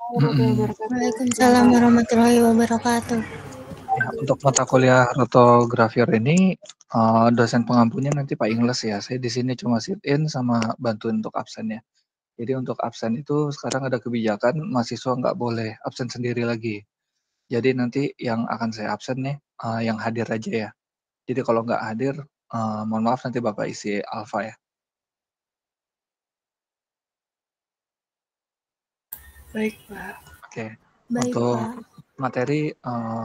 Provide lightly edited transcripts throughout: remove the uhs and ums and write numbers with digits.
Mhm. Waalaikumsalam warahmatullahi wabarakatuh. Ya, untuk mata kuliah rotografier ini, dosen pengampunya nanti Pak Ingles ya. Saya di sini cuma sit in sama bantuin untuk absennya. Jadi untuk absen itu sekarang ada kebijakan mahasiswa nggak boleh absen sendiri lagi. Jadi nanti yang akan saya absen nih, yang hadir aja ya. Jadi kalau nggak hadir, mohon maaf nanti Bapak isi alfa ya. Baik, Pak. Oke. Baik, Untuk Pak. materi,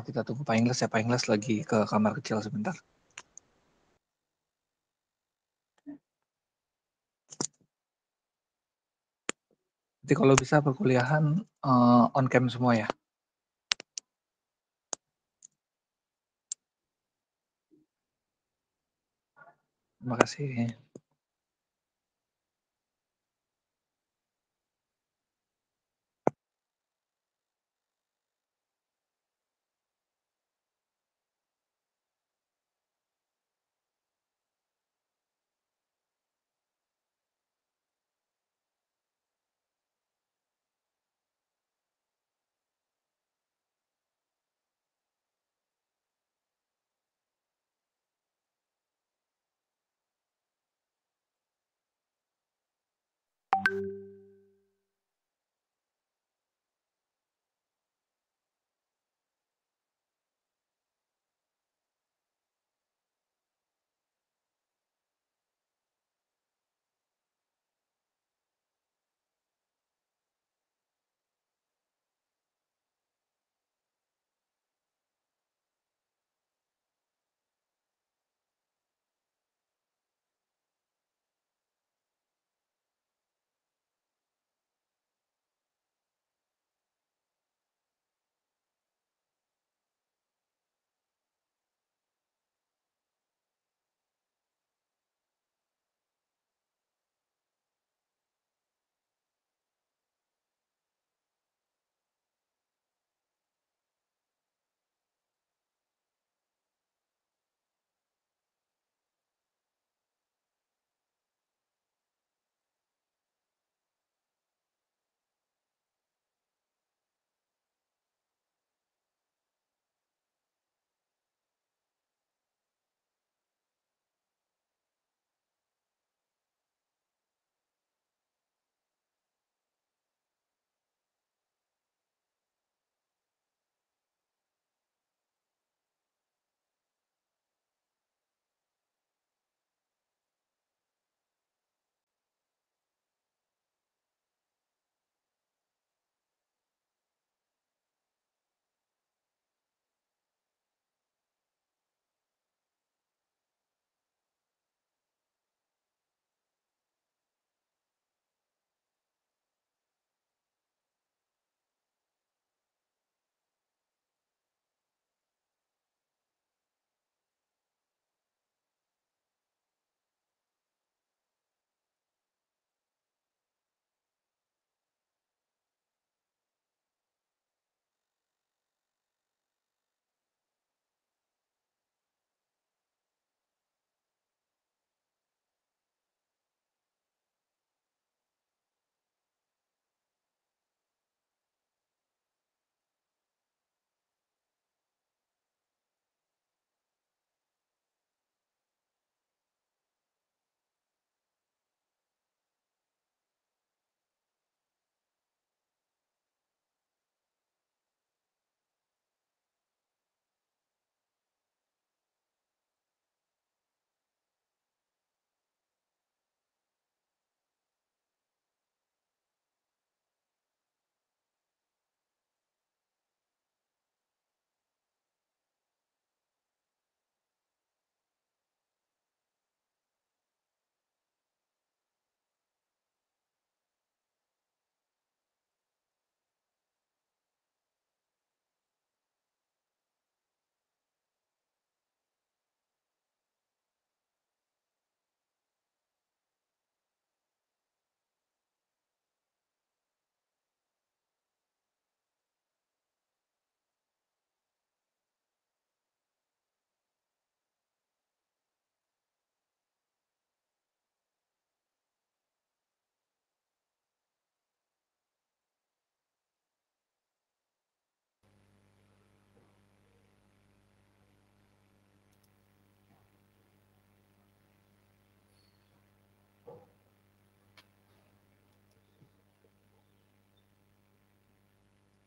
kita tunggu Pak Ingles ya. Pak Ingles lagi ke kamar kecil sebentar. Nanti kalau bisa perkuliahan, on cam semua ya. Terima kasih.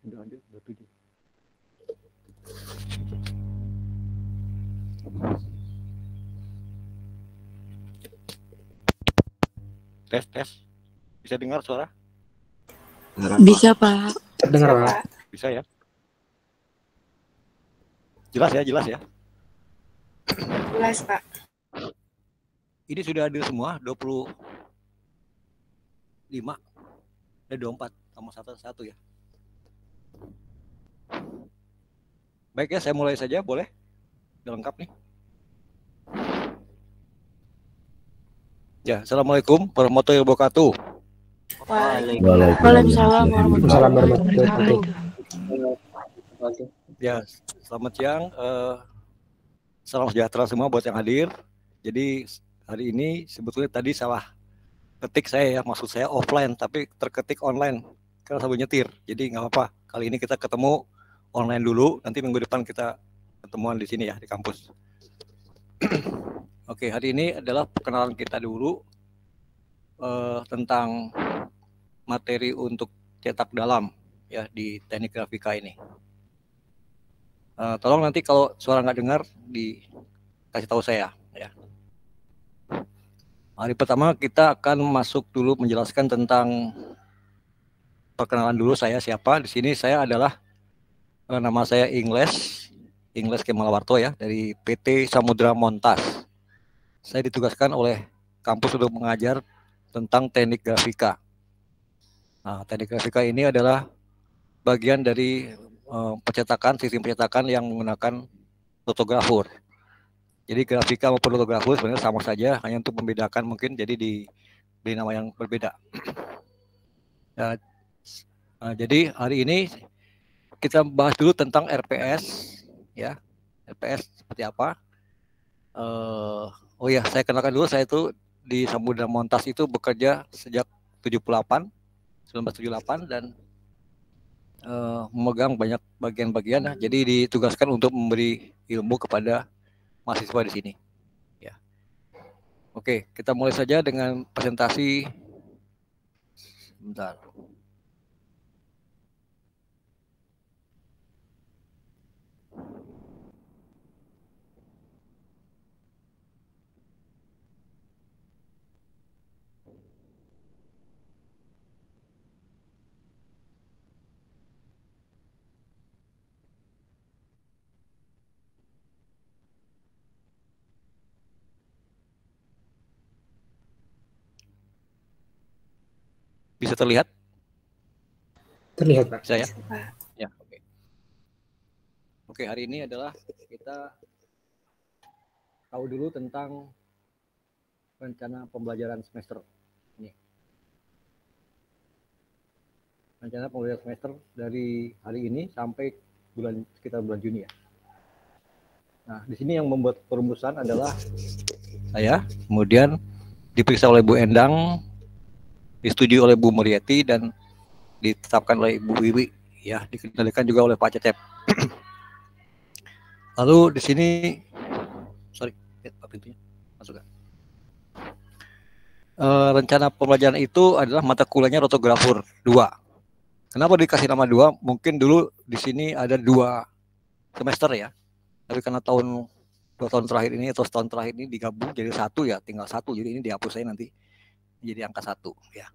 Udah lanjut, 27. Tes. Bisa dengar suara? Bisa, Pak. Dengar, Pak. Bisa ya? Jelas ya? Jelas, Pak. Ini sudah ada semua 25 ada 24 sama satu ya. Baik ya, saya mulai saja, boleh? Udah lengkap nih. Ya, assalamualaikum warahmatullahi wabarakatuh. Waalaikumsalam warahmatullahi wabarakatuh. Ya, selamat siang. Salam sejahtera semua buat yang hadir. Jadi hari ini sebetulnya tadi salah ketik saya ya, maksud saya offline tapi terketik online karena sambil nyetir. Jadi nggak apa-apa. Kali ini kita ketemu online dulu. Nanti minggu depan kita ketemuan di sini ya di kampus. Oke, hari ini adalah perkenalan kita dulu tentang materi untuk cetak dalam ya di teknik grafika ini. Tolong nanti kalau suara nggak dengar dikasih tahu saya ya. Hari pertama kita akan masuk dulu menjelaskan tentang perkenalan dulu saya siapa. Di sini saya adalah nama saya Ingles Kemalawarto ya dari PT Samudra Montas. Saya ditugaskan oleh kampus untuk mengajar tentang teknik grafika. Nah, teknik grafika ini adalah bagian dari sistem pencetakan yang menggunakan lithografur. Jadi grafika maupun lithografur sebenarnya sama saja, hanya untuk membedakan mungkin jadi di nama yang berbeda. Jadi hari ini kita bahas dulu tentang RPS ya. RPS seperti apa? Oh ya, saya kenalkan dulu, saya itu di Samudra Montas itu bekerja sejak 1978 dan memegang banyak bagian-bagian. Jadi ditugaskan untuk memberi ilmu kepada mahasiswa di sini. Ya. Oke, kita mulai saja dengan presentasi. Sebentar. Bisa terlihat? Terlihat, Pak. Bisa ya? Ya, oke. Oke, hari ini adalah kita tahu dulu tentang rencana pembelajaran semester ini. Rencana pembelajaran semester dari hari ini sampai sekitar bulan Juni ya. Nah, di sini yang membuat perumusan adalah saya, kemudian diperiksa oleh Bu Endang, disetujui oleh Bu Muriati dan ditetapkan oleh Ibu Wiwi ya, dikendalikan juga oleh Pak Cecep. Lalu di sini pintunya masuk gak? Rencana pembelajaran itu adalah mata kuliahnya lithografur 2. Kenapa dikasih nama 2? Mungkin dulu di sini ada 2 semester ya. Tapi karena 2 tahun terakhir ini atau setahun terakhir ini digabung jadi 1 ya, tinggal 1. Jadi ini dihapus saya nanti jadi angka 1 ya.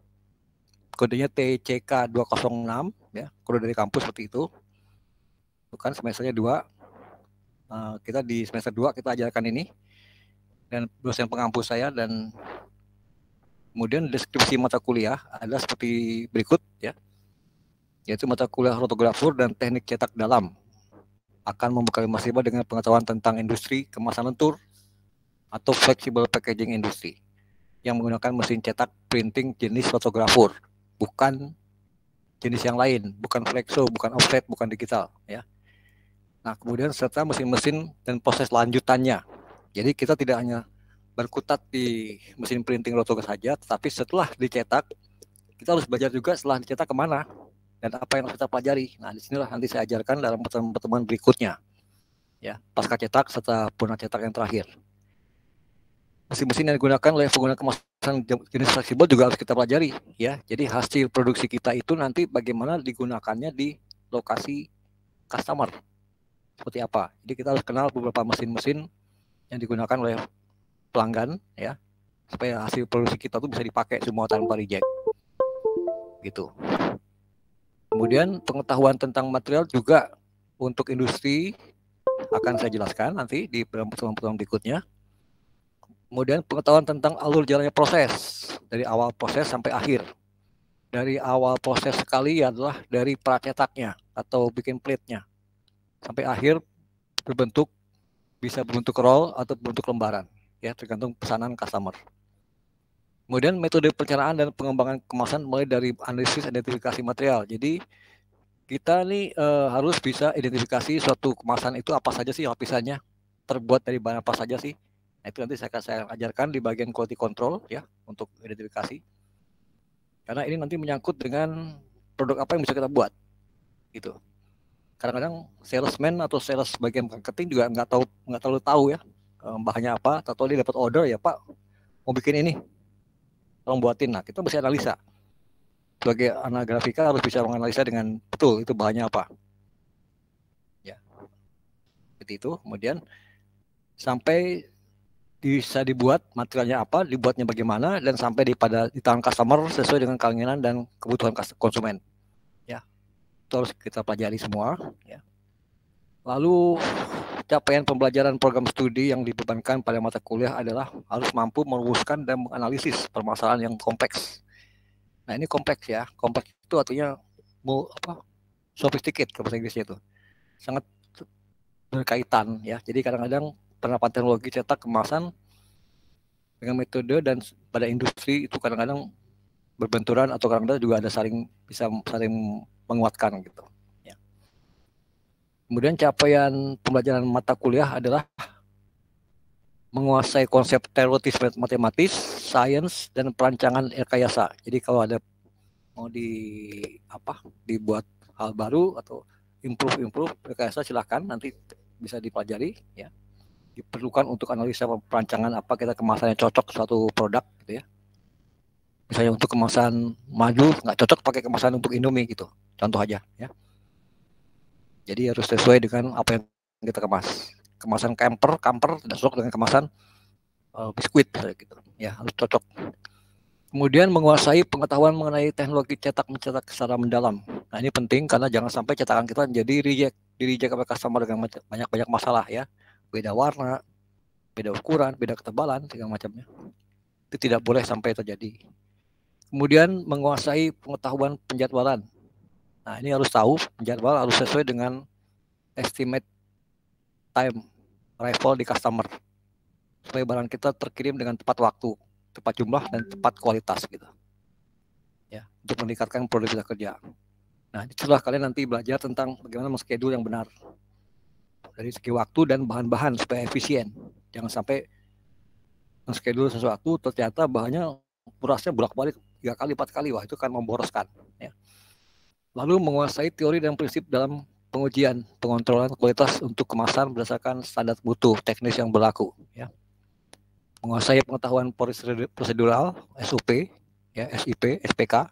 Kodenya TCK 206 ya, kode dari kampus seperti itu. Bukan semesternya 2. Kita di semester 2 kita ajarkan ini dan dosen pengampu saya, dan kemudian deskripsi mata kuliah adalah seperti berikut ya. Yaitu mata kuliah lithografur dan teknik cetak dalam akan membekali mahasiswa dengan pengetahuan tentang industri kemasan lentur atau flexible packaging industry yang menggunakan mesin cetak printing jenis lithografur, bukan jenis yang lain, bukan flexo, bukan offset, bukan digital ya. Nah, kemudian serta mesin-mesin dan proses lanjutannya. Jadi kita tidak hanya berkutat di mesin printing lithograph saja, tetapi setelah dicetak kita harus belajar juga setelah dicetak kemana dan apa yang harus kita pelajari. Nah, disinilah nanti saya ajarkan dalam pertemuan berikutnya ya, pasca cetak serta purna cetak yang terakhir. Mesin-mesin yang digunakan oleh pengguna kemasan jenis fleksibel juga harus kita pelajari ya. Jadi hasil produksi kita itu nanti bagaimana digunakannya di lokasi customer seperti apa. Jadi kita harus kenal beberapa mesin-mesin yang digunakan oleh pelanggan ya, supaya hasil produksi kita tuh bisa dipakai semua tanpa reject gitu. Kemudian pengetahuan tentang material juga untuk industri akan saya jelaskan nanti di pertemuan berikutnya. Kemudian pengetahuan tentang alur jalannya proses dari awal proses sampai akhir. Dari awal proses sekali adalah dari pracetaknya atau bikin plate-nya sampai akhir bisa berbentuk roll atau berbentuk lembaran ya, tergantung pesanan customer. Kemudian metode perencanaan dan pengembangan kemasan mulai dari analisis identifikasi material. Jadi kita nih harus bisa identifikasi suatu kemasan itu apa saja sih lapisannya, terbuat dari bahan apa saja sih. Nah, itu nanti saya ajarkan di bagian quality control ya untuk identifikasi. Karena ini nanti menyangkut dengan produk apa yang bisa kita buat gitu. Kadang-kadang salesman atau sales bagian marketing juga nggak terlalu tahu ya bahannya apa. Atau dia dapat order ya Pak mau bikin ini, tolong buatin. Nah kita mesti analisa. Sebagai anak grafika harus bisa menganalisa dengan betul itu bahannya apa. Ya, seperti itu. Kemudian sampai bisa dibuat materialnya apa, dibuatnya bagaimana, dan sampai di tangan customer sesuai dengan keinginan dan kebutuhan konsumen. Ya, itu harus kita pelajari semua. Ya. Lalu capaian pembelajaran program studi yang dibebankan pada mata kuliah adalah harus mampu merumuskan dan menganalisis permasalahan yang kompleks. Nah ini kompleks ya, kompleks itu artinya sophisticated ke bahasa Inggrisnya itu, sangat berkaitan ya. Jadi kadang-kadang penerapan teknologi cetak kemasan dengan metode dan pada industri itu kadang-kadang berbenturan atau kadang-kadang juga ada bisa saling menguatkan gitu. Ya. Kemudian capaian pembelajaran mata kuliah adalah menguasai konsep teoritis matematis, sains dan perancangan rekayasa. Jadi kalau ada mau dibuat hal baru atau improve rekayasa silahkan nanti bisa dipelajari ya. Diperlukan untuk analisa perancangan apa kita kemasannya cocok suatu produk gitu ya. Misalnya untuk kemasan madu nggak cocok pakai kemasan untuk Indomie gitu. Contoh aja ya. Jadi harus sesuai dengan apa yang kita kemas. Kemasan camper tidak cocok dengan kemasan biskuit gitu. Ya, harus cocok. Kemudian menguasai pengetahuan mengenai teknologi mencetak secara mendalam. Nah, ini penting karena jangan sampai cetakan kita jadi di-reject oleh customer dengan banyak masalah ya. Beda warna, beda ukuran, beda ketebalan, segala macamnya. Itu tidak boleh sampai terjadi. Kemudian menguasai pengetahuan penjadwalan. Nah, ini harus tahu penjadwal harus sesuai dengan estimate time arrival di customer. Supaya barang kita terkirim dengan tepat waktu, tepat jumlah, dan tepat kualitas gitu. Ya, untuk meningkatkan produktivitas kerja. Nah, itulah kalian nanti belajar tentang bagaimana men-schedule yang benar. Dari segi waktu dan bahan-bahan supaya efisien. Jangan sampai men-schedule sesuatu ternyata bahannya kurasnya bolak-balik 3 kali 4 kali, wah itu kan memboroskan ya. Lalu menguasai teori dan prinsip dalam pengujian pengontrolan kualitas untuk kemasan berdasarkan standar mutu teknis yang berlaku ya. Menguasai pengetahuan prosedural SOP ya, SIP, SPK.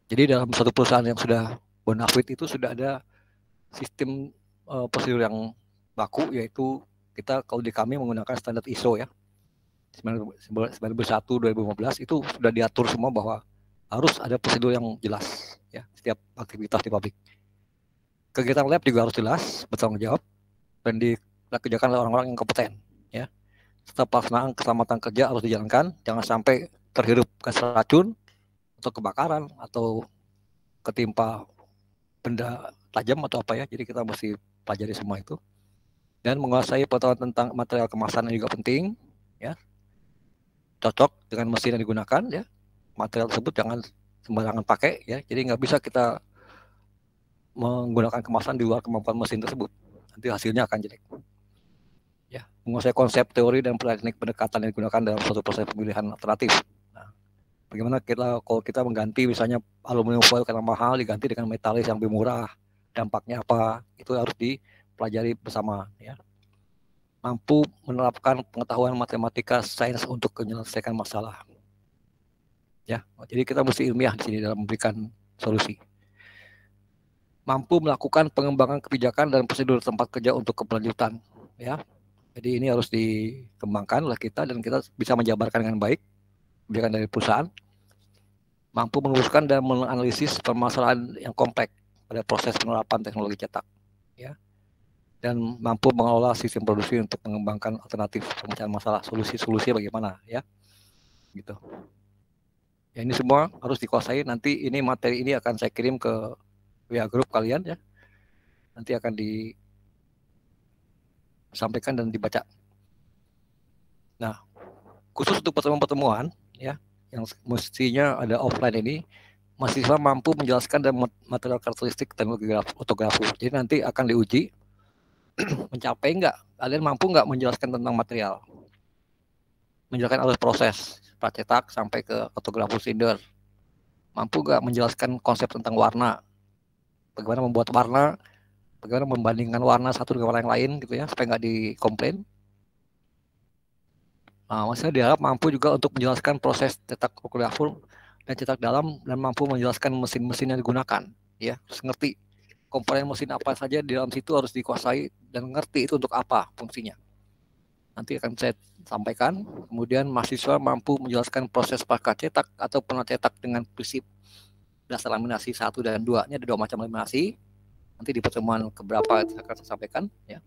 Jadi dalam satu perusahaan yang sudah bonafide itu sudah ada sistem prosedur yang baku, yaitu kita kalau di kami menggunakan standar ISO ya 1901 2015 itu sudah diatur semua bahwa harus ada prosedur yang jelas ya setiap aktivitas di pabrik. Kegiatan lab juga harus jelas, bertanggung jawab dan dikerjakan oleh orang-orang yang kompeten ya. Serta pelaksanaan keselamatan kerja harus dijalankan, jangan sampai terhirup gas racun atau kebakaran atau ketimpa benda tajam atau apa ya. Jadi kita mesti pelajari semua itu. Dan menguasai pengetahuan tentang material kemasan juga penting ya. Cocok dengan mesin yang digunakan ya. Material tersebut jangan sembarangan pakai ya. Jadi nggak bisa kita menggunakan kemasan di luar kemampuan mesin tersebut. Nanti hasilnya akan jelek. Ya, menguasai konsep teori dan teknik pendekatan yang digunakan dalam suatu proses pemilihan alternatif. Nah, bagaimana kalau kita mengganti misalnya aluminium foil karena mahal diganti dengan metalis yang lebih murah, dampaknya apa? Itu harus dipelajari bersama ya. Mampu menerapkan pengetahuan matematika sains untuk menyelesaikan masalah. Ya, jadi kita mesti ilmiah di sini dalam memberikan solusi. mampu melakukan pengembangan kebijakan dan prosedur tempat kerja untuk keberlanjutan, ya. Jadi ini harus dikembangkan oleh kita dan kita bisa menjabarkan dengan baik kebijakan dari perusahaan, mampu meluruskan dan menganalisis permasalahan yang kompleks pada proses penerapan teknologi cetak, ya, dan mampu mengelola sistem produksi untuk mengembangkan alternatif pemecahan masalah, solusi-solusi bagaimana, ya, gitu. Ya, ini semua harus dikuasai. Nanti ini materi ini akan saya kirim ke WA grup kalian, ya. Nanti akan disampaikan dan dibaca. Nah, khusus untuk pertemuan-pertemuan, ya, yang mestinya ada offline ini, mahasiswa mampu menjelaskan dan material karakteristik teknologi fotografi. Jadi nanti akan diuji mencapai enggak, kalian mampu enggak menjelaskan tentang material, menjelaskan alur proses pracetak sampai ke fotografi sinder, mampu enggak menjelaskan konsep tentang warna, bagaimana membuat warna, bagaimana membandingkan warna satu dengan warna yang lain gitu ya, supaya nggak dikomplain. Nah, maksudnya diharap mampu juga untuk menjelaskan proses cetak fotografi dan cetak dalam, dan mampu menjelaskan mesin-mesin yang digunakan, ya, terus ngerti komponen mesin apa saja di dalam situ harus dikuasai dan ngerti itu untuk apa fungsinya. Nanti akan saya sampaikan. Kemudian mahasiswa mampu menjelaskan proses pasca cetak atau pernah cetak dengan prinsip dasar laminasi 1 dan 2. Ini ada 2 macam laminasi. Nanti di pertemuan keberapa akan saya sampaikan, ya.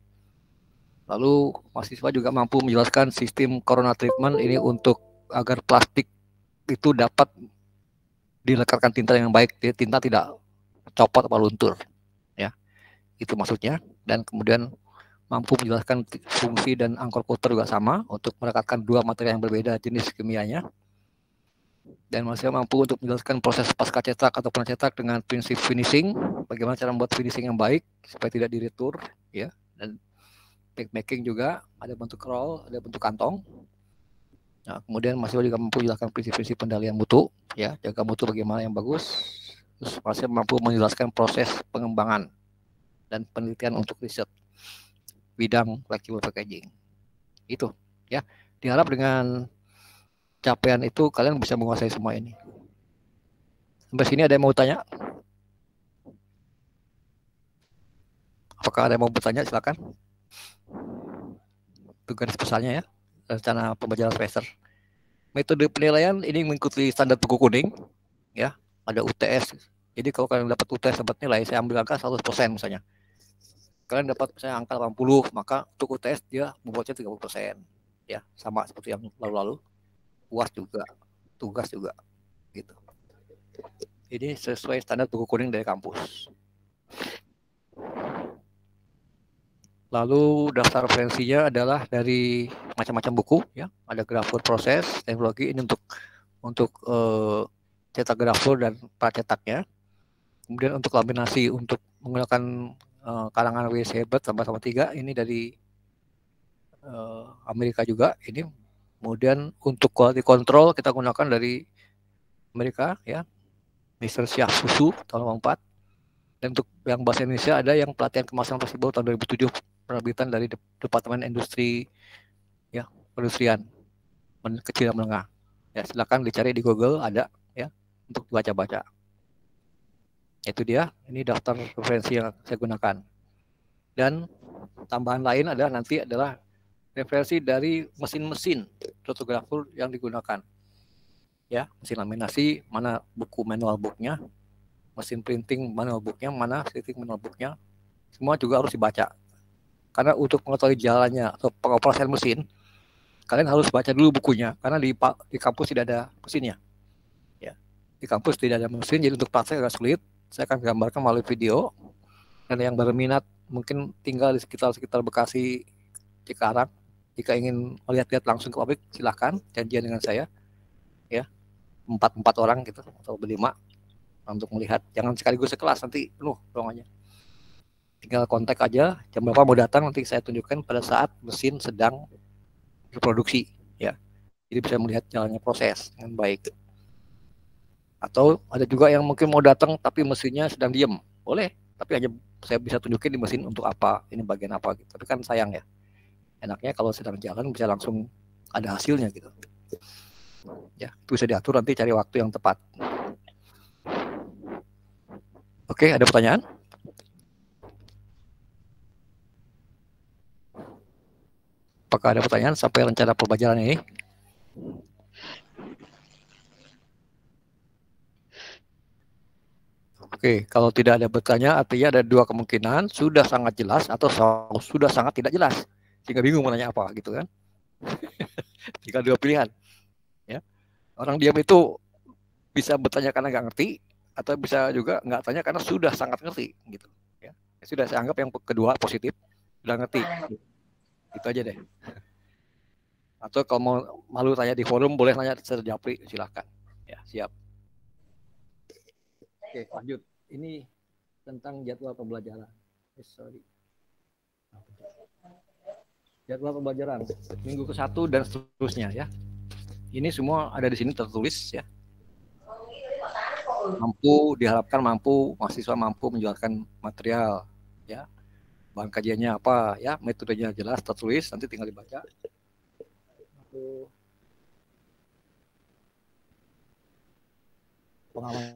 Lalu mahasiswa juga mampu menjelaskan sistem corona treatment ini untuk agar plastik itu dapat dilekatkan tinta dengan baik, jadi tinta tidak copot atau luntur, ya. Itu maksudnya. Dan kemudian mampu menjelaskan fungsi dan angkor coater juga sama untuk merekatkan 2 material yang berbeda jenis kimianya. Dan mahasiswa mampu untuk menjelaskan proses pasca cetak atau pencetak dengan prinsip finishing, bagaimana cara membuat finishing yang baik supaya tidak diretur, ya. Dan packmaking juga, ada bentuk roll, ada bentuk kantong. Nah, kemudian mahasiswa juga mampu menjelaskan prinsip-prinsip pendalian mutu, ya, jaga mutu bagaimana yang bagus. Terus mahasiswa mampu menjelaskan proses pengembangan dan penelitian untuk riset bidang flexible packaging. Itu, ya. Diharap dengan capaian itu kalian bisa menguasai semua ini. Sampai sini ada yang mau tanya? Apakah ada yang mau bertanya? Silakan. Itu garis besarnya, ya, rencana pembelajaran semester. Metode penilaian ini mengikuti standar buku kuning, ya. Ada UTS. Jadi kalau kalian dapat UTS dapat nilai, saya ambil angka 100% misalnya. Kalian dapat misalnya angka 80, maka untuk UTS dia membuatnya 30%. Ya, sama seperti yang lalu-lalu. UAS juga, tugas juga, gitu. Ini sesuai standar buku kuning dari kampus. Lalu daftar referensinya adalah dari macam-macam buku, ya. Ada grafur proses teknologi ini untuk cetak grafur dan pracetaknya. Kemudian untuk laminasi untuk menggunakan karangan WC Herbert sama-sama 3 ini dari Amerika juga ini. Kemudian untuk quality control kita gunakan dari Amerika, ya, Mr. Syah Susu tahun 2004. Dan untuk yang bahasa Indonesia ada yang pelatihan kemasan fleksibel tahun 2007 penerbitan dari Departemen Industri, ya, Perindustrian kecil dan menengah. Ya, silakan dicari di Google, ada, ya, untuk baca-baca. Itu dia, ini daftar referensi yang saya gunakan. Dan tambahan lain adalah referensi dari mesin-mesin fotografer yang digunakan. Ya, mesin laminasi, mana buku manual booknya, mesin printing manual booknya, mana shooting manual booknya, semua juga harus dibaca. Karena untuk mengetahui jalannya atau pengoperasian mesin, kalian harus baca dulu bukunya, karena di kampus tidak ada mesinnya. Ya, di kampus tidak ada mesin, jadi untuk praktek agak sulit. Saya akan gambarkan melalui video. Dan yang berminat mungkin tinggal di sekitar Bekasi, Cikarang, jika ingin melihat-lihat langsung ke pabrik, silahkan janjian dengan saya, ya, 4 orang gitu atau 5 untuk melihat. Jangan sekaligus sekelas, nanti penuh ruangannya. Tinggal kontak aja jam berapa mau datang, nanti saya tunjukkan pada saat mesin sedang berproduksi, ya. Jadi bisa melihat jalannya proses dengan baik. Atau ada juga yang mungkin mau datang tapi mesinnya sedang diem, boleh, tapi hanya saya bisa tunjukin di mesin untuk apa, ini bagian apa gitu. Tapi kan sayang, ya. Enaknya kalau sedang jalan bisa langsung ada hasilnya gitu. Ya, itu bisa diatur, nanti cari waktu yang tepat. Oke, ada pertanyaan? apakah ada pertanyaan sampai rencana pembelajaran ini? Oke, kalau tidak ada bertanya, artinya ada dua kemungkinan, sudah sangat jelas atau sudah sangat tidak jelas. Sehingga bingung mau nanya apa gitu kan. Tinggal dua pilihan. Ya. Orang diam itu bisa bertanya karena nggak ngerti, atau bisa juga nggak tanya karena sudah sangat ngerti. Gitu. Ya. Sudah saya anggap yang kedua positif, sudah ngerti. Itu aja deh. Atau kalau mau malu tanya di forum, boleh nanya Japri, silakan. Ya, siap. Oke, lanjut. Ini tentang jadwal pembelajaran. Sorry. Jadwal pembelajaran minggu ke-1 dan seterusnya ya. Ini semua ada di sini tertulis ya. Diharapkan mahasiswa mampu menjelaskan material ya. Bahan kajiannya apa ya, metodenya jelas tertulis, nanti tinggal dibaca. Pengalaman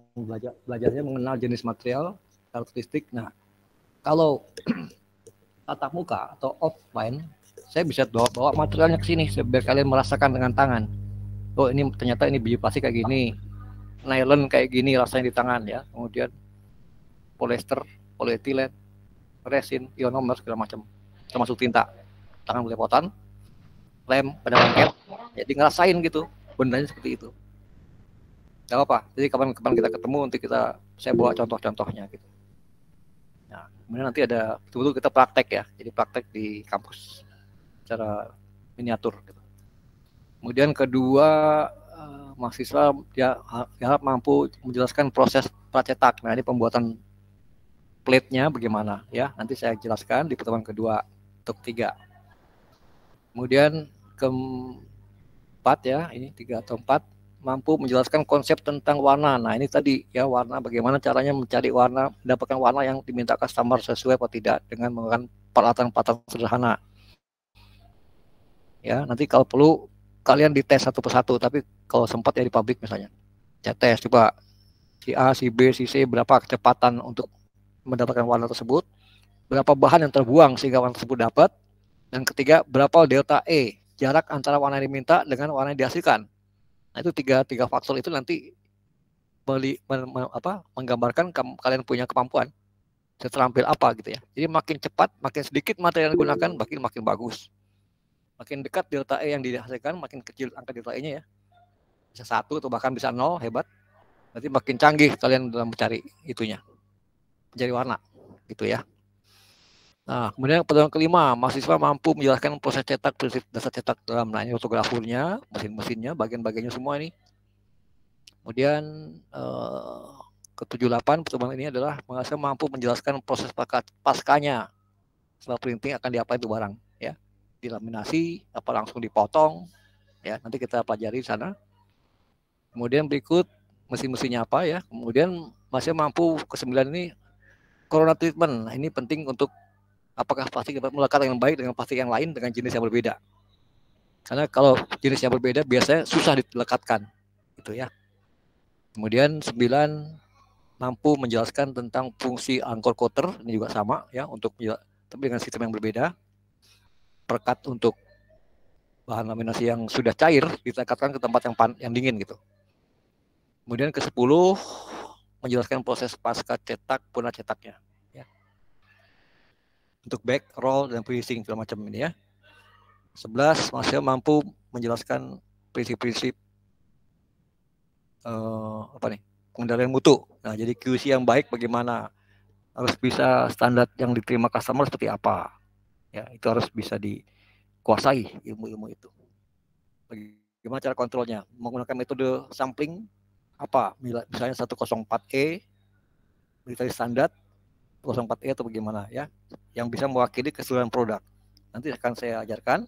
belajarnya mengenal jenis material, karakteristik. Nah, kalau tatap muka atau offline, saya bisa bawa materialnya ke sini biar kalian merasakan dengan tangan. Oh, ini ternyata ini biji plastik kayak gini, nylon kayak gini rasanya di tangan ya. Kemudian polyester, polyetilen, resin, ionomer segala macam, termasuk tinta, tangan belepotan, lem, pada lengket. Jadi ngerasain gitu, bendanya seperti itu. Gak apa, jadi kapan-kapan kita ketemu nanti saya bawa contoh-contohnya gitu. Nah, kemudian nanti ada betul-betul kita praktek ya, jadi praktek di kampus secara miniatur gitu. Kemudian kedua, mahasiswa dia harap mampu menjelaskan proses pracetak. Nah, ini pembuatan plate-nya bagaimana ya, nanti saya jelaskan di pertemuan kedua untuk 3. Kemudian keempat ya, ini 3 atau 4, mampu menjelaskan konsep tentang warna. Nah, ini tadi ya, warna, bagaimana caranya mencari warna, mendapatkan warna yang diminta customer sesuai atau tidak dengan menggunakan peralatan-peralatan sederhana. Ya, nanti kalau perlu kalian dites satu persatu, tapi kalau sempat ya di pabrik misalnya. Ya tes coba si A, si B, si C berapa kecepatan untuk mendapatkan warna tersebut, berapa bahan yang terbuang sehingga warna tersebut dapat, dan ketiga berapa delta E, jarak antara warna yang diminta dengan warna yang dihasilkan. Nah, itu tiga faktor itu nanti menggambarkan kalian punya kemampuan seterampil apa gitu ya. Jadi makin cepat, makin sedikit material yang digunakan, makin bagus. Makin dekat delta E yang dihasilkan, makin kecil angka delta E-nya ya. Bisa 1 atau bahkan bisa 0, hebat. Berarti makin canggih kalian dalam mencari itunya. Mencari warna gitu ya. Nah, kemudian pertemuan kelima, mahasiswa mampu menjelaskan proses cetak, prinsip dasar cetak dalam fotografurnya, mesin-mesinnya, bagian-bagiannya semua ini. Kemudian ke-78 pertemuan ini adalah mahasiswa mampu menjelaskan proses paskanya. Setelah printing akan diapain itu barang ya. Dilaminasi, apa langsung dipotong ya, nanti kita pelajari di sana. Kemudian berikut mesin-mesinnya apa ya. Kemudian mahasiswa mampu ke-9 ini corona treatment. Nah, ini penting untuk apakah plastik dapat melekat yang baik dengan plastik yang lain dengan jenis yang berbeda. Karena kalau jenis yang berbeda biasanya susah dilekatkan gitu ya. Kemudian 9 mampu menjelaskan tentang fungsi angkor coater, ini juga sama ya, untuk tapi dengan sistem yang berbeda. Perekat untuk bahan laminasi yang sudah cair dilekatkan ke tempat yang dingin gitu. Kemudian ke-10 menjelaskan proses pasca cetak, purna cetaknya ya. Untuk back, roll, dan finishing segala macam ini ya. 11 masih mampu menjelaskan prinsip-prinsip pengendalian mutu. Nah, jadi QC yang baik bagaimana, harus bisa standar yang diterima customer seperti apa. Ya, itu harus bisa dikuasai ilmu-ilmu itu. Bagaimana cara kontrolnya? Menggunakan metode sampling apa? Misalnya 104E military standar 104E atau bagaimana ya, yang bisa mewakili keseluruhan produk. Nanti akan saya ajarkan.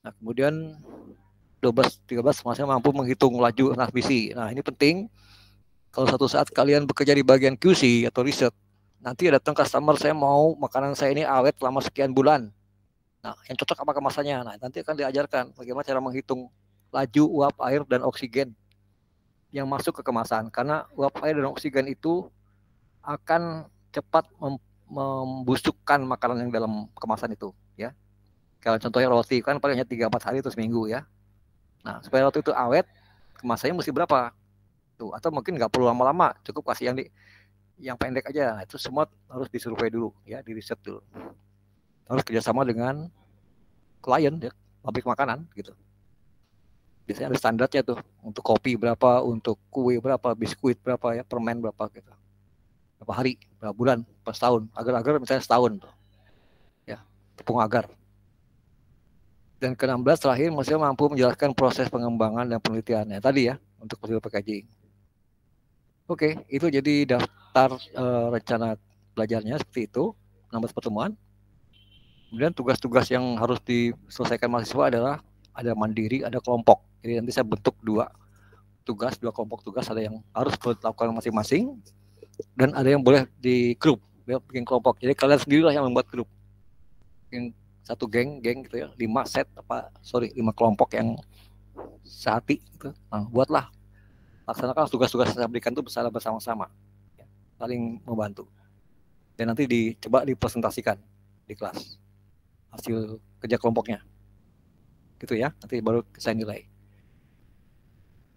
Nah, kemudian 12-13 masih mampu menghitung laju transmisi. Nah, ini penting. Kalau suatu saat kalian bekerja di bagian QC atau riset, nanti datang customer, saya mau makanan saya ini awet selama sekian bulan. Nah, yang cocok apa kemasannya? Nah, nanti akan diajarkan bagaimana cara menghitung laju uap air dan oksigen yang masuk ke kemasan. Karena uap air dan oksigen itu akan cepat membusukkan makanan yang dalam kemasan itu, ya. Kalau contohnya roti kan paling hanya 3-4 hari atau seminggu ya. Nah, supaya roti itu awet, kemasannya mesti berapa? Tuh, atau mungkin nggak perlu lama-lama, cukup kasih yang pendek aja. Nah, itu semua harus disurvei dulu ya, di riset dulu. Harus kerjasama dengan klien ya, pabrik makanan gitu. Biasanya ada standarnya tuh, untuk kopi berapa, untuk kue berapa, biskuit berapa ya, permen berapa gitu. Berapa hari, berapa bulan, per tahun, agar-agar misalnya setahun tuh. Ya, tepung agar. Dan ke-16 terakhir masih mampu menjelaskan proses pengembangan dan penelitiannya tadi ya, untuk hasil packaging. Oke, itu jadi daftar rencana belajarnya seperti itu, 16 pertemuan. Kemudian tugas-tugas yang harus diselesaikan mahasiswa adalah ada mandiri, ada kelompok. Jadi nanti saya bentuk dua kelompok tugas, ada yang harus dilakukan masing-masing, dan ada yang boleh di grup, bikin kelompok. Jadi kalian sendirilah yang membuat grup. Bikin satu geng gitu ya, 5 kelompok yang sehati gitu. Nah, buatlah, laksanakan tugas-tugas yang saya berikan itu secara bersama-sama, ya, saling membantu, dan nanti coba dipresentasikan di kelas hasil kerja kelompoknya gitu ya, nanti baru saya nilai.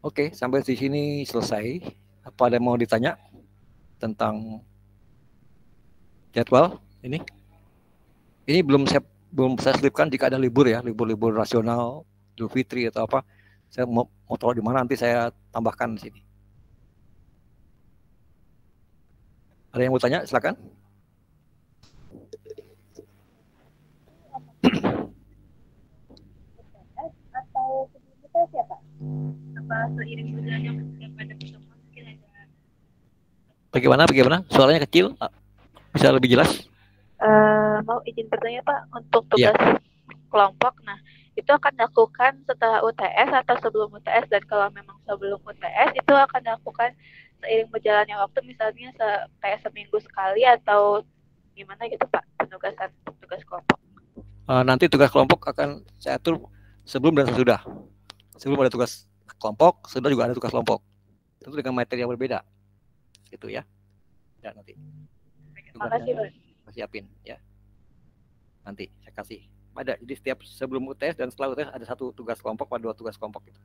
Oke, sampai di sini selesai. Apa ada yang mau ditanya tentang jadwal ini? Ini belum saya selipkan jika ada libur ya, libur rasional, Idul Fitri atau apa. Saya mau taruh di mana, nanti saya tambahkan di sini. Ada yang mau tanya? Silakan. Atau kita siapa? Apa seiring berjalannya pada pertemuan mungkin ada? Bagaimana? Suaranya kecil. Bisa lebih jelas? Mau izin bertanya Pak, untuk tugas kelompok, nah itu akan dilakukan setelah UTS atau sebelum UTS, dan kalau memang sebelum UTS itu akan dilakukan seiring berjalannya waktu, misalnya kayak seminggu sekali atau gimana gitu Pak, penugasan tugas kelompok? Nanti tugas kelompok akan saya atur sebelum dan sesudah. Sebelum ada tugas kelompok, sesudah juga ada tugas kelompok. Tentu dengan materi yang berbeda, gitu ya. Ya nanti. Terima kasih Pak. Siapin ya. Nanti saya kasih. Ada, jadi setiap sebelum UTS dan setelah UTS ada satu tugas kelompok atau 2 tugas kelompok gitu.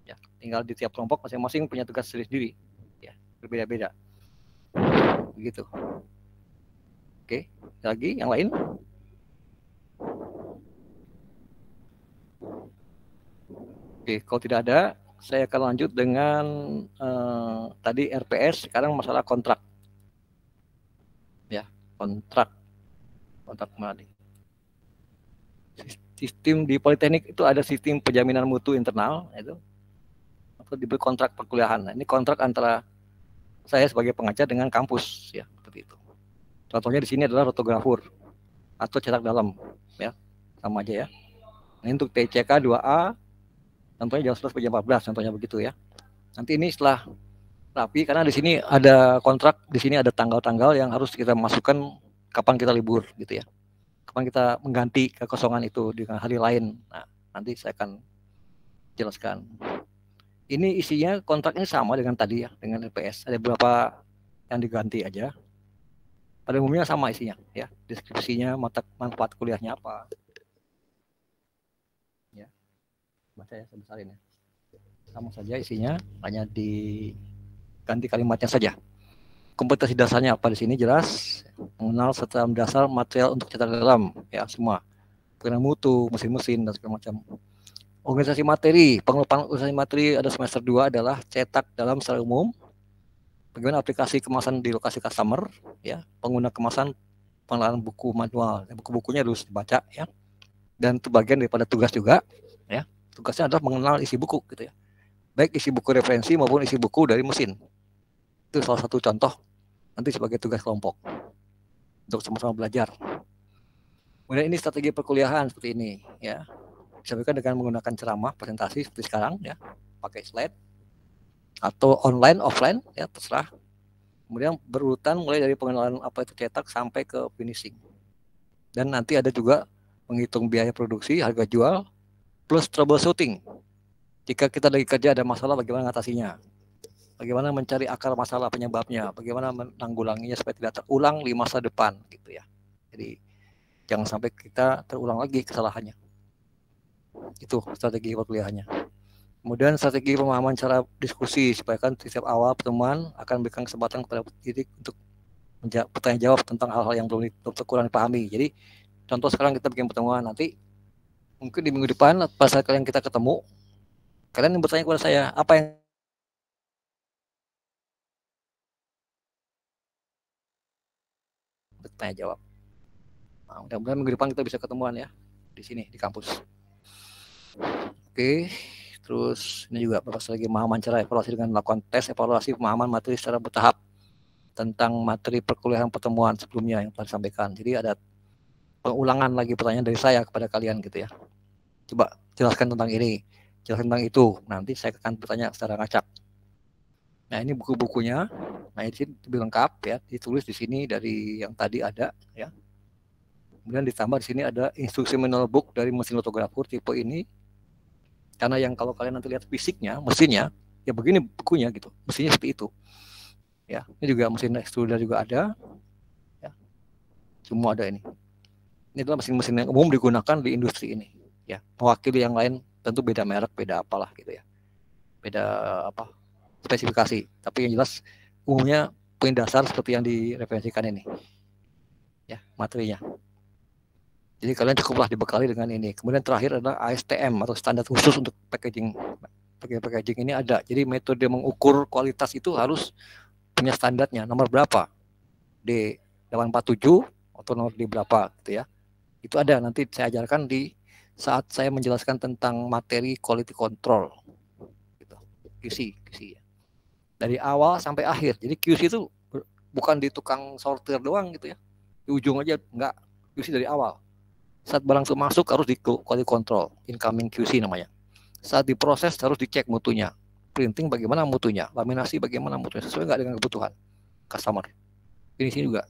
Ya, tinggal di tiap kelompok masing-masing punya tugas sendiri, ya, berbeda-beda. Begitu. Oke, lagi yang lain? Oke, kalau tidak ada, saya akan lanjut dengan tadi RPS, sekarang masalah kontrak. Ya, kontrak kembali. Sistem di Politeknik itu ada sistem penjaminan mutu internal, itu atau diberi kontrak perkuliahan. Nah, ini kontrak antara saya sebagai pengajar dengan kampus, ya, seperti itu. Contohnya di sini adalah rotografur atau cetak dalam, ya, sama aja ya. Ini untuk TCK 2A, contohnya jam 11 sampai jam 14, contohnya begitu ya. Nanti ini setelah rapi, karena di sini ada kontrak, di sini ada tanggal-tanggal yang harus kita masukkan kapan kita libur, gitu ya. Kapan kita mengganti kekosongan itu dengan hari lain. Nah, nanti saya akan jelaskan. Ini isinya kontraknya sama dengan tadi ya, dengan LPS. Ada beberapa yang diganti aja. Pada umumnya sama isinya, ya. Deskripsinya, manfaat kuliahnya apa. Ya, baca ya, sebesarin ya. Sama saja isinya, hanya diganti kalimatnya saja. Kompetensi dasarnya apa di sini jelas, mengenal serta mendasar material untuk cetak dalam, ya, semua. Pengenal mutu, mesin-mesin dan segala macam. Organisasi materi, pengelolaan organisasi materi ada semester 2 adalah cetak dalam secara umum, bagaimana aplikasi kemasan di lokasi customer, ya, pengguna kemasan, pengenalan buku manual, buku-bukunya harus dibaca, ya, dan itu bagian daripada tugas juga, ya. Tugasnya adalah mengenal isi buku, gitu ya, baik isi buku referensi maupun isi buku dari mesin. Itu salah satu contoh nanti sebagai tugas kelompok untuk sama-sama belajar. Kemudian ini strategi perkuliahan seperti ini, ya, disampaikan dengan menggunakan ceramah, presentasi seperti sekarang, ya, pakai slide atau online, offline, ya, terserah. Kemudian berurutan mulai dari pengenalan apa itu cetak sampai ke finishing. Dan nanti ada juga menghitung biaya produksi, harga jual, plus troubleshooting. Jika kita lagi kerja ada masalah, bagaimana mengatasinya? Bagaimana mencari akar masalah penyebabnya? Bagaimana menanggulanginya supaya tidak terulang di masa depan, gitu ya. Jadi jangan sampai kita terulang lagi kesalahannya. Itu strategi perkuliahannya. Kemudian strategi pemahaman cara diskusi, supaya kan setiap awal pertemuan akan berikan kesempatan kepada pendidik untuk bertanya jawab tentang hal-hal yang belum kurang dipahami. Jadi contoh sekarang kita bikin pertemuan, nanti mungkin di minggu depan pas kalian kita ketemu, kalian bertanya kepada saya apa yang bertanya jawab. Nah, mudah-mudahan minggu depan kita bisa ketemuan ya di sini di kampus. Oke, terus ini juga bahas lagi pemahaman cara evaluasi dengan melakukan tes evaluasi pemahaman materi secara bertahap tentang materi perkuliahan pertemuan sebelumnya yang telah disampaikan. Jadi ada pengulangan lagi pertanyaan dari saya kepada kalian gitu ya. Coba jelaskan tentang ini, jelaskan tentang itu. Nanti saya akan bertanya secara ngacak. Nah ini buku-bukunya. Nah ini lebih lengkap ya, ditulis di sini dari yang tadi ada ya. Kemudian ditambah di sini ada instruksi manual book dari mesin lithographer tipe ini. Karena yang kalau kalian nanti lihat fisiknya, mesinnya, ya begini bukunya gitu. Mesinnya seperti itu. Ya, ini juga mesin extruder juga ada. Ya. Semua ada ini. Ini adalah mesin-mesin yang umum digunakan di industri ini. Ya, mewakili yang lain tentu beda merek, beda apalah gitu ya. Beda apa? Spesifikasi. Tapi yang jelas umumnya poin dasar seperti yang direferensikan ini. Ya, materinya. Jadi kalian cukuplah dibekali dengan ini. Kemudian terakhir adalah ASTM atau standar khusus untuk packaging. Packaging ini ada. Jadi metode mengukur kualitas itu harus punya standarnya. Nomor berapa? D847 atau nomor D berapa gitu ya. Itu ada, nanti saya ajarkan di saat saya menjelaskan tentang materi quality control. Gitu. QC ya. Dari awal sampai akhir. Jadi QC itu bukan di tukang sortir doang gitu ya. Di ujung aja enggak. QC dari awal. Saat barang itu masuk harus di quality control, incoming QC namanya. Saat diproses harus dicek mutunya. Printing bagaimana mutunya, laminasi bagaimana mutunya, sesuai nggak dengan kebutuhan customer. Ini sini juga,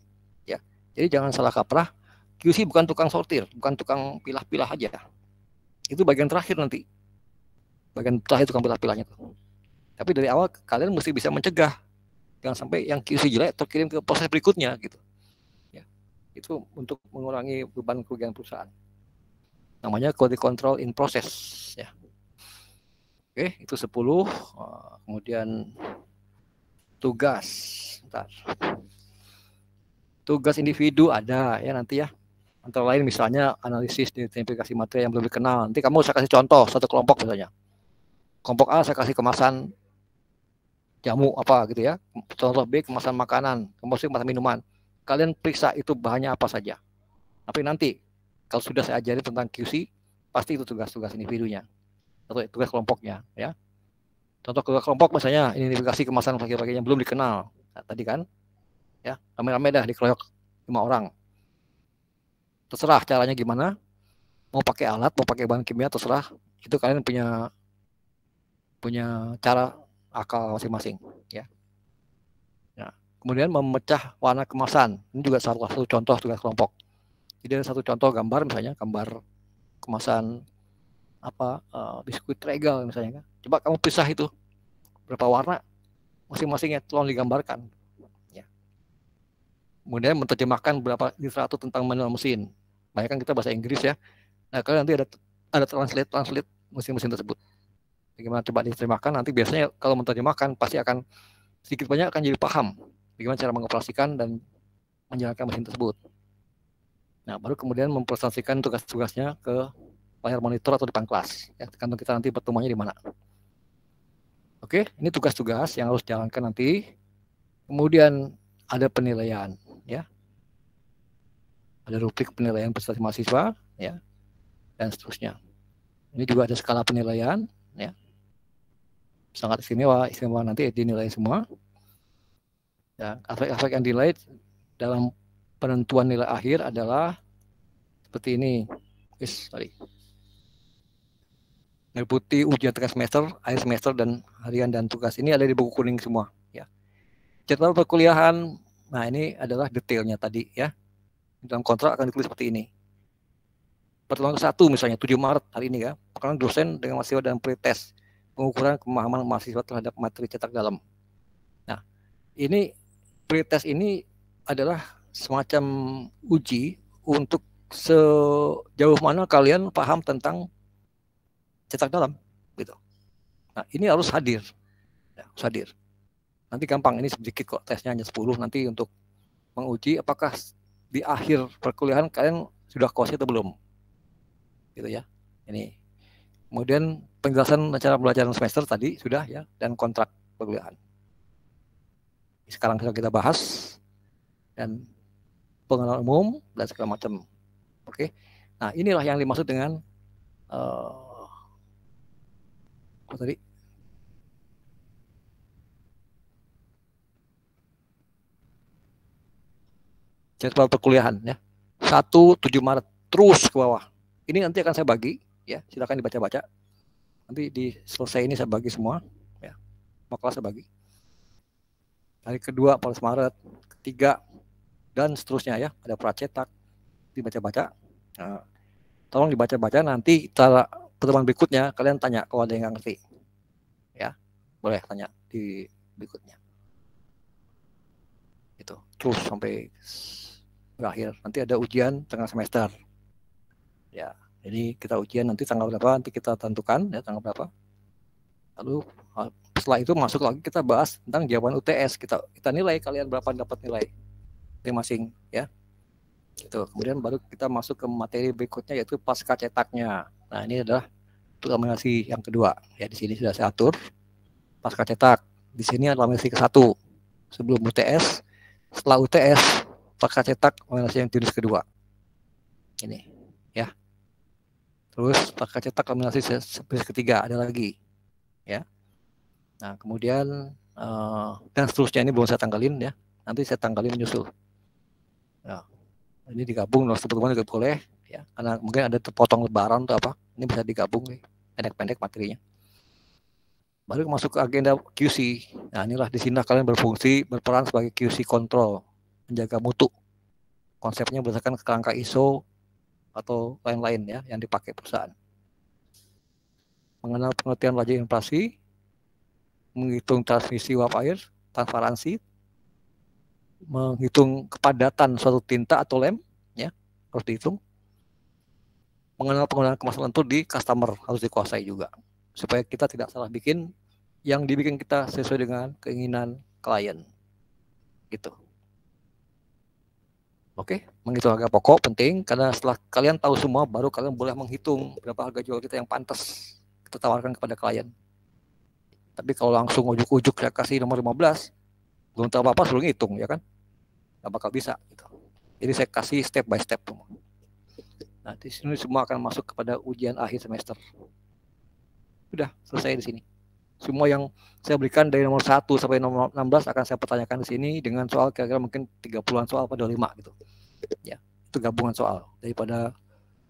ya. Jadi jangan salah kaprah. QC bukan tukang sortir, bukan tukang pilah-pilah aja. Itu bagian terakhir nanti. Bagian terakhir tukang pilah-pilahnya tuh. Tapi dari awal kalian mesti bisa mencegah, jangan sampai yang QC jelek terkirim ke proses berikutnya gitu. Itu untuk mengurangi beban kerugian perusahaan. Namanya quality control in process ya. Oke, itu 10. Kemudian tugas. Bentar. Tugas individu ada ya nanti ya. Antara lain misalnya analisis identifikasi materi yang belum dikenal. Nanti kamu saya kasih contoh satu kelompok misalnya. Kelompok A saya kasih kemasan jamu apa gitu ya. Contoh B kemasan makanan, kelompok C kemasan minuman. Kalian periksa itu bahannya apa saja. Tapi nanti kalau sudah saya ajari tentang QC, pasti itu tugas-tugas individunya atau tugas kelompoknya ya. Contoh tugas kelompok misalnya identifikasi kemasan pakai-pakai yang belum dikenal. Nah, tadi kan ya, rame-rame dah dikeroyok 5 orang. Terserah caranya gimana. Mau pakai alat, mau pakai bahan kimia terserah. Itu kalian punya cara akal masing-masing ya. Kemudian memecah warna kemasan. Ini juga salah satu contoh tugas kelompok. Jadi ada satu contoh gambar misalnya, gambar kemasan apa biskuit regal misalnya kan. Coba kamu pisah itu berapa warna masing-masingnya tolong digambarkan. Ya. Kemudian menerjemahkan beberapa literatur tentang manual mesin. Banyak kan kita bahasa Inggris ya. Nah kalau nanti ada translate mesin-mesin tersebut. Bagaimana coba diterjemahkan, nanti biasanya kalau menerjemahkan pasti akan sedikit banyak akan jadi paham bagaimana cara mengoperasikan dan menjalankan mesin tersebut. Nah, baru kemudian mempresentasikan tugas-tugasnya ke layar monitor atau depan kelas. Ya, tergantung kita nanti pertemuannya di mana. Oke, ini tugas-tugas yang harus dijalankan nanti. Kemudian ada penilaian, ya. Ada rubrik penilaian prestasi mahasiswa, ya, dan seterusnya. Ini juga ada skala penilaian, ya. Sangat istimewa nanti dinilai semua. Ya, aspek-aspek yang dinilai dalam penentuan nilai akhir adalah seperti ini. Meliputi ujian tengah semester, akhir semester, dan harian dan tugas. Ini ada di buku kuning semua. Ya. Jadwal perkuliahan, nah ini adalah detailnya tadi ya. Dalam kontrak akan ditulis seperti ini. Pertemuan ke-1 misalnya 7 Maret hari ini ya. Perkenalan dosen dengan mahasiswa dan pretest. Pengukuran pemahaman mahasiswa terhadap materi cetak dalam. Nah, ini pretest ini adalah semacam uji untuk sejauh mana kalian paham tentang cetak dalam gitu. Nah, ini harus hadir. Ya, harus hadir. Nanti gampang, ini sedikit kok, tesnya hanya 10 nanti untuk menguji apakah di akhir perkuliahan kalian sudah kuasai atau belum. Gitu ya. Ini. Kemudian penjelasan cara pembelajaran semester tadi sudah ya, dan kontrak perkuliahan. Sekarang kita bahas dan pengenalan umum dan segala macam. Oke. Nah, inilah yang dimaksud dengan apa tadi? Jadwal perkuliahan ya. 1-7 Maret terus ke bawah. Ini nanti akan saya bagi ya, silakan dibaca-baca. Nanti di selesai ini saya bagi semua ya. Maka saya bagi. Hari kedua 14 Maret, ketiga dan seterusnya ya. Ada pracetak, dibaca-baca. Nah, tolong dibaca-baca, nanti pertemuan berikutnya kalian tanya kalau ada yang nggak ngerti. Ya. Boleh tanya di berikutnya. Itu terus sampai berakhir. Nanti ada ujian tengah semester. Ya, jadi kita ujian nanti tanggal berapa, nanti kita tentukan ya tanggal berapa. Lalu setelah itu masuk lagi kita bahas tentang jawaban UTS. Kita nilai kalian berapa dapat nilai masing-masing ya. Gitu. Kemudian baru kita masuk ke materi berikutnya yaitu pasca cetaknya. Nah, ini adalah laminasi yang kedua. Ya, di sini sudah saya atur pasca cetak. Di sini adalah laminasi ke-1 sebelum UTS. Setelah UTS pasca cetak laminasi yang jenis kedua. Ini ya. Terus pasca cetak laminasi jenis ketiga ada lagi. Ya. Nah, kemudian dan seterusnya ini belum saya tanggalin ya. Nanti saya tanggalin menyusul. Nah, ini digabung loh, teman-teman juga boleh ya. Karena mungkin ada terpotong lebaran atau apa. Ini bisa digabung nih, pendek-pendek materinya. Baru masuk ke agenda QC. Nah, inilah di sini kalian berperan sebagai QC control, menjaga mutu. Konsepnya berdasarkan kerangka ISO atau lain-lain ya yang dipakai perusahaan. Mengenal pengertian laju inflasi, menghitung transmisi uap air, transparansi, menghitung kepadatan suatu tinta atau lem, ya harus dihitung. Mengenal penggunaan kemasan lentur di customer harus dikuasai juga, supaya kita tidak salah bikin yang dibikin kita sesuai dengan keinginan klien, gitu. Oke, menghitung harga pokok penting karena setelah kalian tahu semua, baru kalian boleh menghitung berapa harga jual kita yang pantas kita tawarkan kepada klien. Tapi kalau langsung ujuk-ujuk saya kasih nomor 15, belum tahu apa-apa suruh ngitung, ya kan? Nggak bakal bisa. Gitu. Jadi saya kasih step by step. Nah, di sini semua akan masuk kepada ujian akhir semester. Sudah selesai di sini. Semua yang saya berikan dari nomor 1 sampai nomor 16 akan saya pertanyakan di sini dengan soal kira-kira mungkin 30-an soal pada 5 gitu. Ya, itu gabungan soal daripada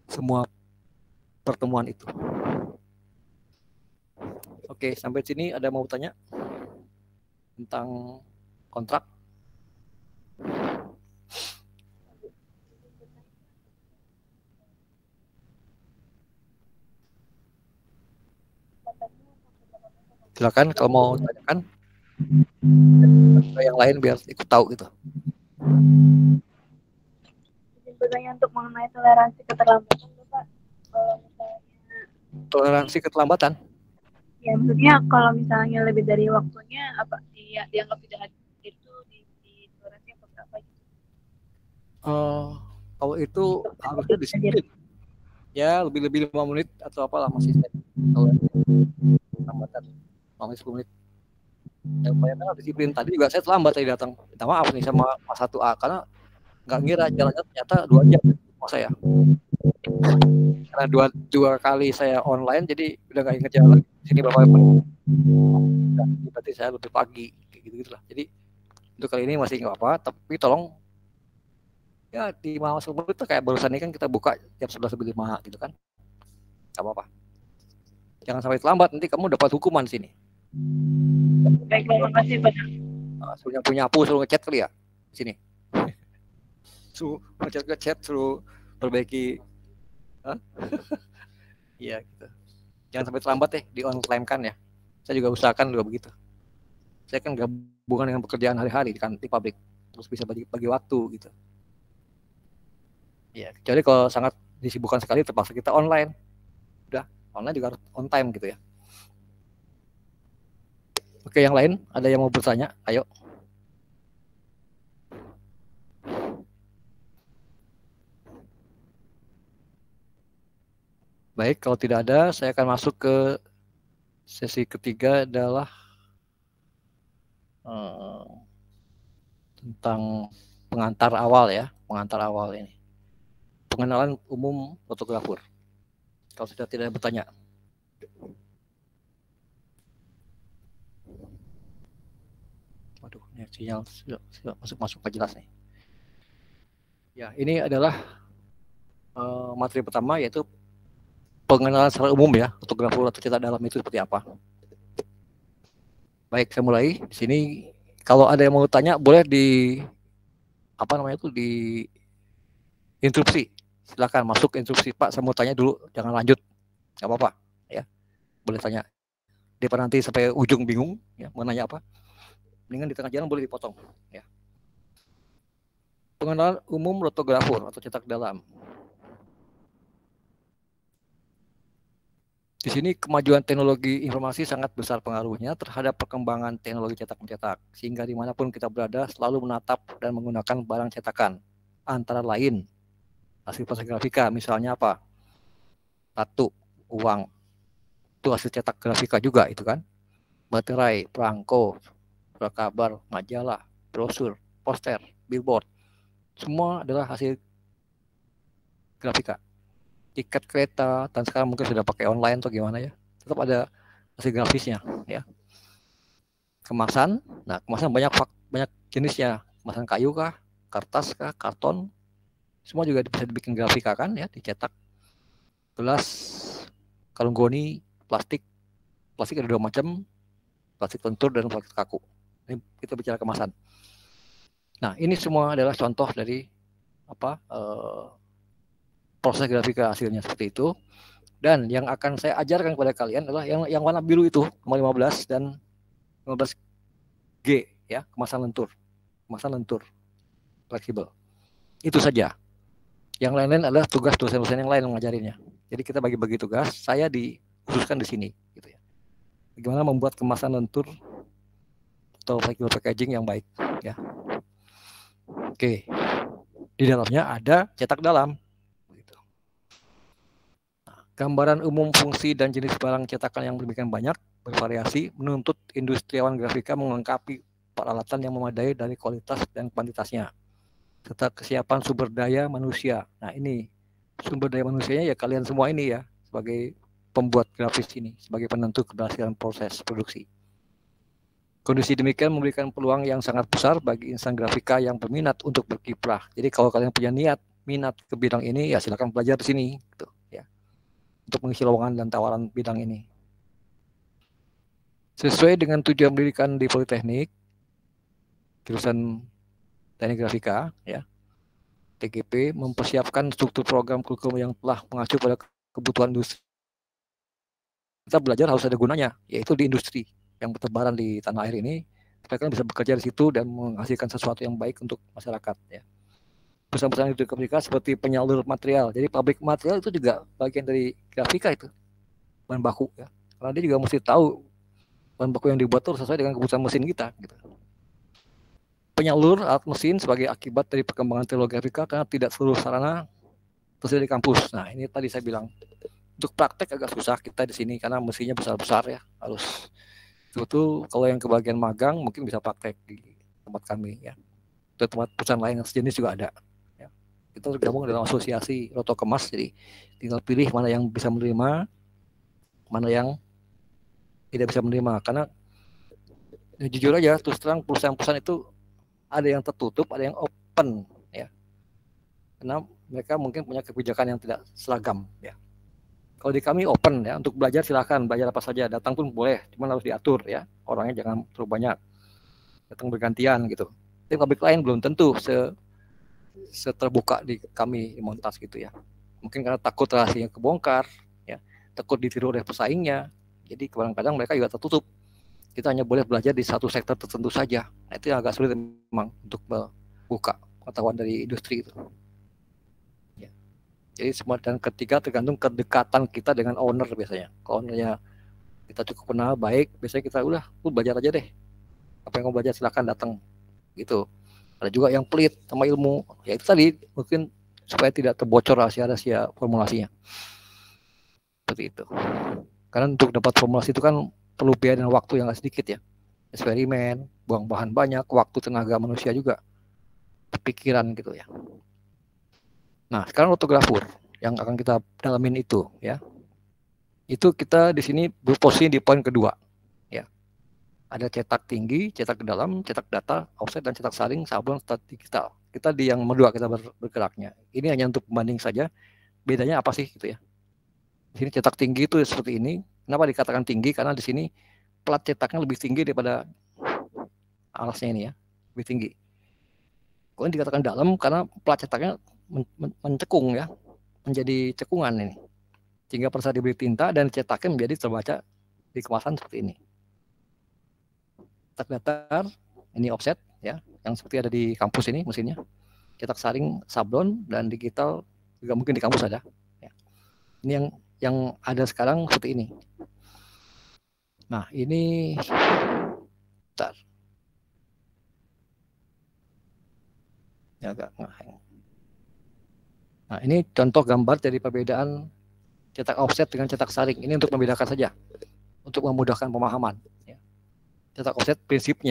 semua pertemuan itu. Oke, sampai sini ada mau tanya tentang kontrak? Silakan kalau mau tanyakan yang lain biar ikut tahu gitu. Bertanya untuk mengenai toleransi keterlambatan, Pak. Kalau misalnya toleransi keterlambatan? Ya, maksudnya kalau misalnya lebih dari waktunya apa dianggap tidak hadir itu di toleransi apa berapa gitu? Kalau itu harusnya disiplin. Ya, lebih 5 menit atau apalah masih keterlambatan. 10 menit. Ya, upayakan disiplin. Tadi juga saya terlambat tadi datang. Minta maaf nih sama Mas 1A karena nggak ngira jalannya ternyata 2 jam sama saya. Karena dua kali saya online jadi udah nggak inget jalan. Sini berapa menit. Berarti saya lebih pagi kayak gitu-gitulah. Jadi untuk kali ini masih nggak apa-apa, tapi tolong ya di Mas Umur itu kayak barusan ini kan kita buka jam 11.05 gitu kan. Nggak apa-apa. Jangan sampai terlambat, nanti kamu dapat hukuman sini. Baik, terima kasih banyak. Suruh nyapu, suruh ngechat kali ya di sini. Suruh ngechat, suruh perbaiki. Iya gitu. Jangan sampai terlambat di on-time kan ya. Saya juga usahakan juga begitu. Saya kan gabungan dengan pekerjaan hari-hari di pabrik, terus bisa bagi waktu gitu. Ya, kecuali kalau sangat disibukkan sekali terpaksa kita online. Udah, online juga harus on time gitu ya. Oke, yang lain ada yang mau bertanya? Ayo. Baik, kalau tidak ada, saya akan masuk ke sesi ketiga adalah tentang pengantar awal ya, pengantar awal ini. Pengenalan umum fotografer. Kalau sudah tidak bertanya. Waduh, ini sinyal sudah masuk jelas nih. Ya, ini adalah materi pertama yaitu pengenalan secara umum ya, fotografer atau cetak dalam itu seperti apa. Baik, saya mulai di sini. Kalau ada yang mau tanya, boleh di di interupsi. Silakan masuk interupsi, Pak. Saya mau tanya dulu, jangan lanjut, nggak apa-apa, ya. Boleh tanya. Daripada nanti sampai ujung bingung, ya, mau nanya apa? Mendingan di tengah jalan boleh dipotong, ya. Pengenalan umum rotografer atau cetak dalam. Di sini kemajuan teknologi informasi sangat besar pengaruhnya terhadap perkembangan teknologi cetak-mencetak, sehingga dimanapun kita berada selalu menatap dan menggunakan barang cetakan, antara lain hasil proses grafika, misalnya apa? Tatu, uang, itu hasil cetak grafika juga itu kan, materai, perangko, surat kabar, majalah, brosur, poster, billboard, semua adalah hasil grafika. Tiket kereta, dan sekarang mungkin sudah pakai online atau gimana ya, tetap ada hasil grafisnya ya. Kemasan, nah kemasan banyak jenisnya, kemasan kayu kah, kertas kah, karton, semua juga bisa dibikin grafika kan ya, dicetak. Gelas, kalung goni, plastik ada dua macam, plastik lentur dan plastik kaku. Ini kita bicara kemasan. Nah ini semua adalah contoh dari proses grafika hasilnya seperti itu. Dan yang akan saya ajarkan kepada kalian adalah yang warna biru itu, nomor 15 dan 15G ya, kemasan lentur fleksibel. Itu saja. Yang lain-lain adalah tugas dosen-dosen yang lain mengajarinnya. Jadi kita bagi-bagi tugas, saya dikhususkan di sini gitu ya. Bagaimana membuat kemasan lentur atau flexible packaging yang baik ya. Oke. Di dalamnya ada cetak dalam. Gambaran umum fungsi dan jenis barang cetakan yang demikian banyak bervariasi menuntut industriawan grafika melengkapi peralatan yang memadai dari kualitas dan kuantitasnya serta kesiapan sumber daya manusia. Nah ini sumber daya manusianya ya kalian semua ini ya, sebagai pembuat grafis ini, sebagai penentu keberhasilan proses produksi. Kondisi demikian memberikan peluang yang sangat besar bagi insan grafika yang berminat untuk berkiprah. Jadi kalau kalian punya minat ke bidang ini ya silakan belajar di sini gitu ya, untuk mengisi lowongan dan tawaran bidang ini. Sesuai dengan tujuan pendidikan di Politeknik, jurusan Teknik Grafika, ya, TGP mempersiapkan struktur program kurikulum yang telah mengacu pada kebutuhan industri. Kita belajar harus ada gunanya, yaitu di industri yang bertebaran di tanah air ini, supaya kalian bisa bekerja di situ dan menghasilkan sesuatu yang baik untuk masyarakat. Ya. Perusahaan-perusahaan industri grafika seperti penyalur material. Jadi pabrik material itu juga bagian dari grafika itu, bahan baku. Ya. Karena dia juga mesti tahu bahan baku yang dibuat itu sesuai dengan kebutuhan mesin kita. Gitu. Penyalur alat mesin sebagai akibat dari perkembangan teknologi grafika karena tidak seluruh sarana tersedia di kampus. Nah ini tadi saya bilang, untuk praktek agak susah kita di sini karena mesinnya besar-besar ya, harus itu kalau yang kebagian magang mungkin bisa praktek di tempat kami ya. Di tempat perusahaan lain yang sejenis juga ada. Ya. Kita tergabung dalam asosiasi Roto Kemas, jadi tinggal pilih mana yang bisa menerima, mana yang tidak bisa menerima. Karena ya, jujur aja, terus terang perusahaan-perusahaan itu ada yang tertutup, ada yang open ya. Karena mereka mungkin punya kebijakan yang tidak seragam ya. Kalau di kami open ya, untuk belajar silakan, belajar apa saja, datang pun boleh, cuma harus diatur ya, orangnya jangan terlalu banyak, datang bergantian gitu. Tapi pabrik lain belum tentu seterbuka di kami di Montas gitu ya. Mungkin karena takut rahasianya kebongkar ya, takut ditiru oleh pesaingnya, jadi kadang-kadang mereka juga tertutup. Kita hanya boleh belajar di satu sektor tertentu saja. Nah, itu yang agak sulit memang untuk membuka pengetahuan dari industri itu. Ya. Jadi semua, dan ketiga tergantung kedekatan kita dengan owner biasanya. Kalau ownernya kita cukup kenal baik, biasanya kita udah lu belajar aja deh. Apa yang mau belajar silakan datang gitu. Ada juga yang pelit sama ilmu. Ya itu tadi mungkin supaya tidak terbocor rahasia-rahasia formulasinya. Seperti itu. Karena untuk dapat formulasi itu kan perlu biaya dan waktu yang gak sedikit ya. Eksperimen, buang bahan banyak, waktu tenaga manusia juga, pikiran gitu ya. Nah, sekarang rotografur yang akan kita dalamin itu ya. Itu kita di sini berposisi di poin kedua ya. Ada cetak tinggi, cetak ke dalam, cetak data, offset dan cetak saring, sablon, stat digital. Kita di yang kedua kita bergeraknya. Ini hanya untuk pembanding saja. Bedanya apa sih gitu ya. Di sini cetak tinggi itu seperti ini. Kenapa dikatakan tinggi? Karena di sini plat cetaknya lebih tinggi daripada alasnya ini ya, lebih tinggi. Kok ini dikatakan dalam karena plat cetaknya mencekung ya, menjadi cekungan ini. Sehingga pada saat diberi tinta dan cetaknya menjadi terbaca di kemasan seperti ini. Cetak datar, ini offset ya, yang seperti ada di kampus ini mesinnya. Cetak saring, sablon dan digital juga mungkin di kampus ada. Ya. Ini yang ada sekarang seperti ini. Nah ini, bentar. Ya, agak ngehang. Nah ini contoh gambar dari perbedaan cetak offset dengan cetak saring. Ini untuk membedakan saja, untuk memudahkan pemahaman. Ya. Cetak offset prinsip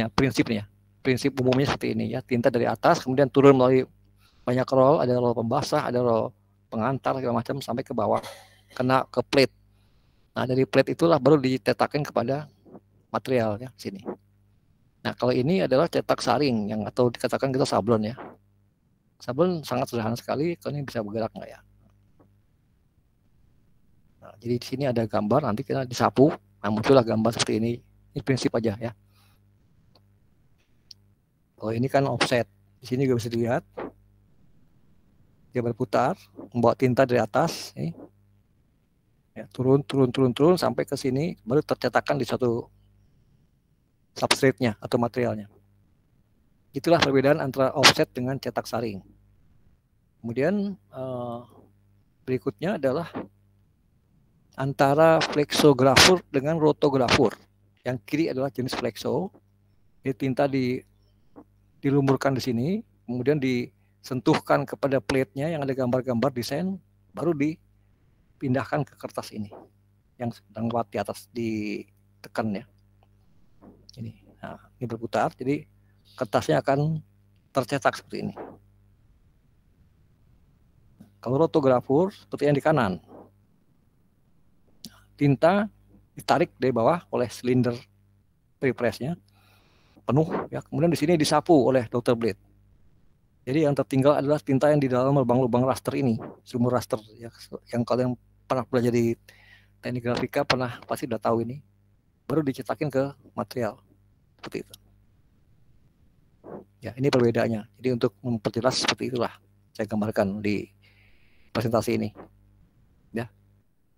umumnya seperti ini ya. Tinta dari atas kemudian turun melalui banyak roll, ada roll pembasah, ada roll pengantar segala macam sampai ke bawah, kena ke plate. Nah dari plate itulah baru dicetakin kepada material ya sini. Nah kalau ini adalah cetak saring yang atau dikatakan kita sablon ya. Sablon sangat sederhana sekali, kalau ini bisa bergerak nggak ya? Nah, jadi di sini ada gambar, nanti kita disapu, nah muncullah gambar seperti ini. Ini prinsip aja ya. Oh ini kan offset, di sini juga bisa dilihat. Dia berputar, membawa tinta dari atas, ini. Ya, turun sampai ke sini, baru tercetakkan di suatu substrate-nya atau materialnya. Itulah perbedaan antara offset dengan cetak saring. Kemudian berikutnya adalah antara flexografur dengan rotografur. Yang kiri adalah jenis flexo. Ini tinta dilumurkan di sini, kemudian disentuhkan kepada plate-nya yang ada gambar-gambar desain, baru dipindahkan ke kertas ini yang sedang lewat di atas, ditekan ya. Ini, nah, ini berputar, jadi kertasnya akan tercetak seperti ini. Kalau rotografur seperti yang di kanan, tinta ditarik dari bawah oleh silinder prepressnya penuh ya, kemudian di sini disapu oleh Dr. Blade. Jadi yang tertinggal adalah tinta yang di dalam lubang-lubang raster ini, sumur raster ya, yang kalian pernah belajar di teknik grafika pasti udah tahu ini. Baru dicetakin ke material seperti itu. Ya, ini perbedaannya. Jadi untuk memperjelas seperti itulah saya gambarkan di presentasi ini. Ya.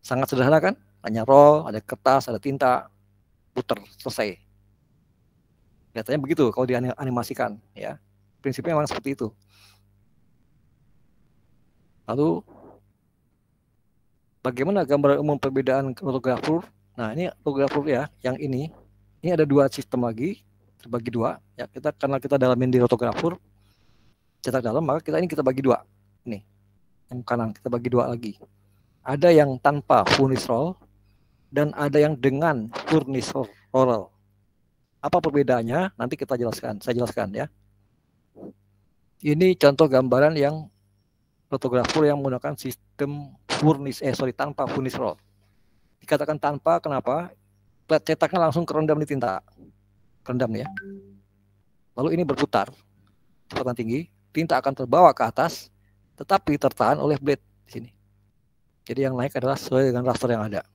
Sangat sederhana kan? Hanya roll, ada kertas, ada tinta, puter, selesai. Kelihatannya begitu kalau dianimasikan, ya. Prinsipnya memang seperti itu. Lalu bagaimana gambar umum perbedaan rotografur? Nah, ini rotografur ya, yang ini ada dua sistem lagi, terbagi dua. Ya, karena kita dalamin di rotografur cetak dalam, maka kita bagi dua. Nih, yang kanan kita bagi dua lagi. Ada yang tanpa furnish roll dan ada yang dengan furnish roll. Apa perbedaannya? Nanti saya jelaskan ya. Ini contoh gambaran yang rotografur yang menggunakan sistem tanpa furnish roll. Dikatakan tanpa, kenapa? Plat cetaknya langsung kerendam di tinta. Kerendam ya. Lalu ini berputar, kecepatan tinggi, tinta akan terbawa ke atas, tetapi tertahan oleh blade di sini. Jadi yang naik adalah sesuai dengan raster yang ada.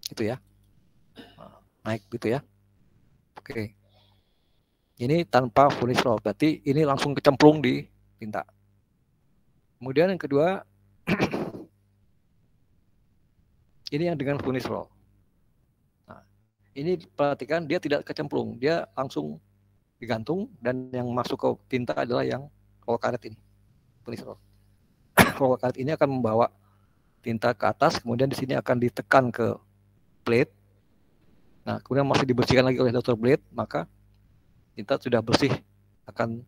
Gitu ya. Naik gitu ya. Oke. Ini tanpa furnish roll, berarti ini langsung kecemplung di tinta. Kemudian yang kedua, ini yang dengan furnish roll. Nah, ini perhatikan dia tidak kecemplung, dia langsung digantung dan yang masuk ke tinta adalah yang roll karet ini, furnish roll. roll karet ini akan membawa tinta ke atas, kemudian di sini akan ditekan ke blade. Nah, kemudian masih dibersihkan lagi oleh Dr. Blade, maka tinta sudah bersih akan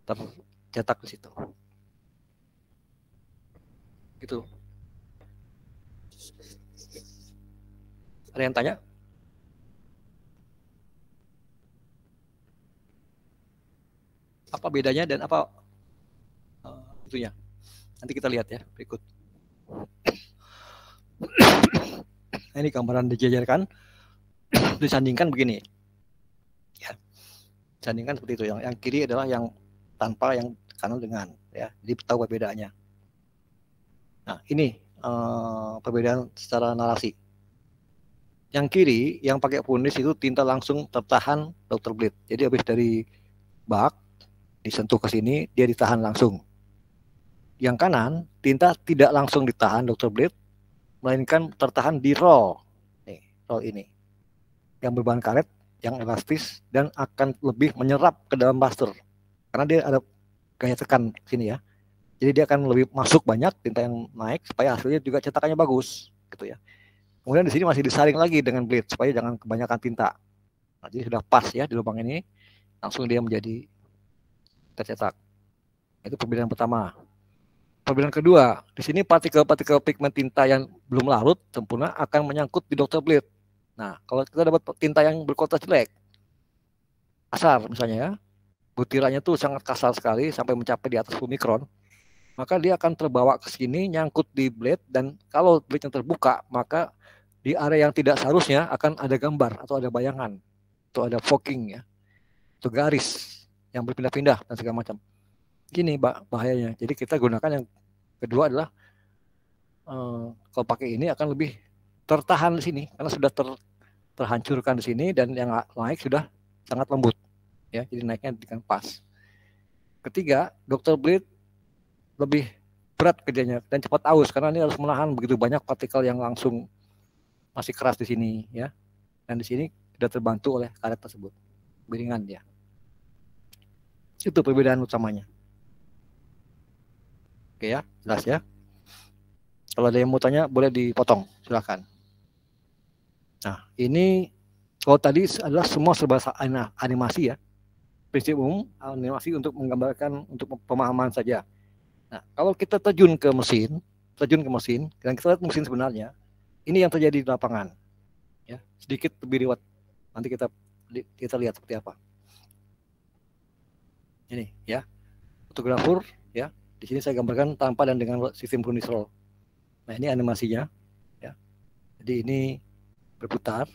tercetak di situ. Gitu. Ada yang tanya? Apa bedanya dan apa itunya? Nanti kita lihat ya berikut. Nah, ini gambaran dijajarkan, disandingkan begini. Ya, disandingkan seperti itu. Yang kiri adalah yang tanpa, yang kanan dengan. Ya, jadi tahu perbedaannya. Nah, ini perbedaan secara narasi. Yang kiri, yang pakai furnis itu tinta langsung tertahan Dr. Blade. Jadi habis dari bak disentuh ke sini, dia ditahan langsung. Yang kanan, tinta tidak langsung ditahan Dr. Blade, melainkan tertahan di roll. Nih, roll ini. Yang berbahan karet, yang elastis, dan akan lebih menyerap ke dalam buster. Karena dia ada gaya tekan sini ya. Jadi dia akan lebih masuk banyak tinta yang naik, supaya hasilnya juga cetakannya bagus. Gitu ya. Kemudian di sini masih disaring lagi dengan blade, supaya jangan kebanyakan tinta. Nah, jadi sudah pas ya di lubang ini, langsung dia menjadi tercetak. Itu perbedaan pertama. Perbedaan kedua, di sini partikel-partikel pigmen tinta yang belum larut sempurna akan menyangkut di Dr. Blade. Nah, kalau kita dapat tinta yang berkualitas jelek, kasar misalnya ya, butirannya tuh sangat kasar sekali sampai mencapai di atas 10 mikron, maka dia akan terbawa ke sini, nyangkut di blade, dan kalau blade yang terbuka, maka di area yang tidak seharusnya akan ada gambar atau ada bayangan, atau ada fogging ya, atau garis yang berpindah-pindah dan segala macam. Gini bahayanya. Jadi kita gunakan yang kedua adalah kalau pakai ini akan lebih tertahan di sini karena sudah terhancurkan di sini, dan yang naik sudah sangat lembut ya, jadi naiknya dengan pas. Ketiga, Dr. Blade lebih berat kerjanya dan cepat aus karena ini harus menahan begitu banyak partikel yang langsung masih keras di sini ya, dan di sini sudah terbantu oleh karet tersebut, beringan dia. Itu perbedaan utamanya. Oke ya, jelas ya. Kalau ada yang mau tanya boleh dipotong, silakan. Nah, ini kalau tadi adalah semua serba animasi ya. Prinsip umum animasi untuk menggambarkan, untuk pemahaman saja. Nah, kalau kita terjun ke mesin, dan kita lihat mesin sebenarnya, ini yang terjadi di lapangan. Ya, sedikit lebih lewat. Nanti kita lihat seperti apa. Ini ya, fotografer ya. Di sini saya gambarkan tanpa dan dengan sistem furnis roll. Nah, ini animasinya ya. Jadi ini berputar,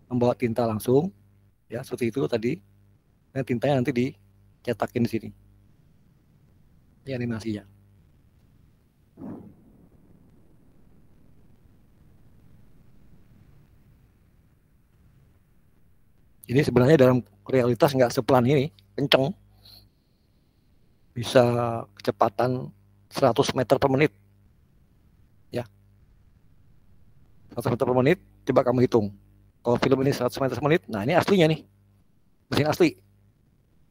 membawa tinta langsung ya, seperti itu tadi. Dan tintanya nanti dicetakin di sini. Ini animasinya. Ini sebenarnya dalam realitas nggak sepelan ini, kenceng. Bisa kecepatan 100 meter per menit. Ya. 100 meter per menit, coba kamu hitung. Kalau film ini 100 meter per menit, nah ini aslinya nih. Mesin asli.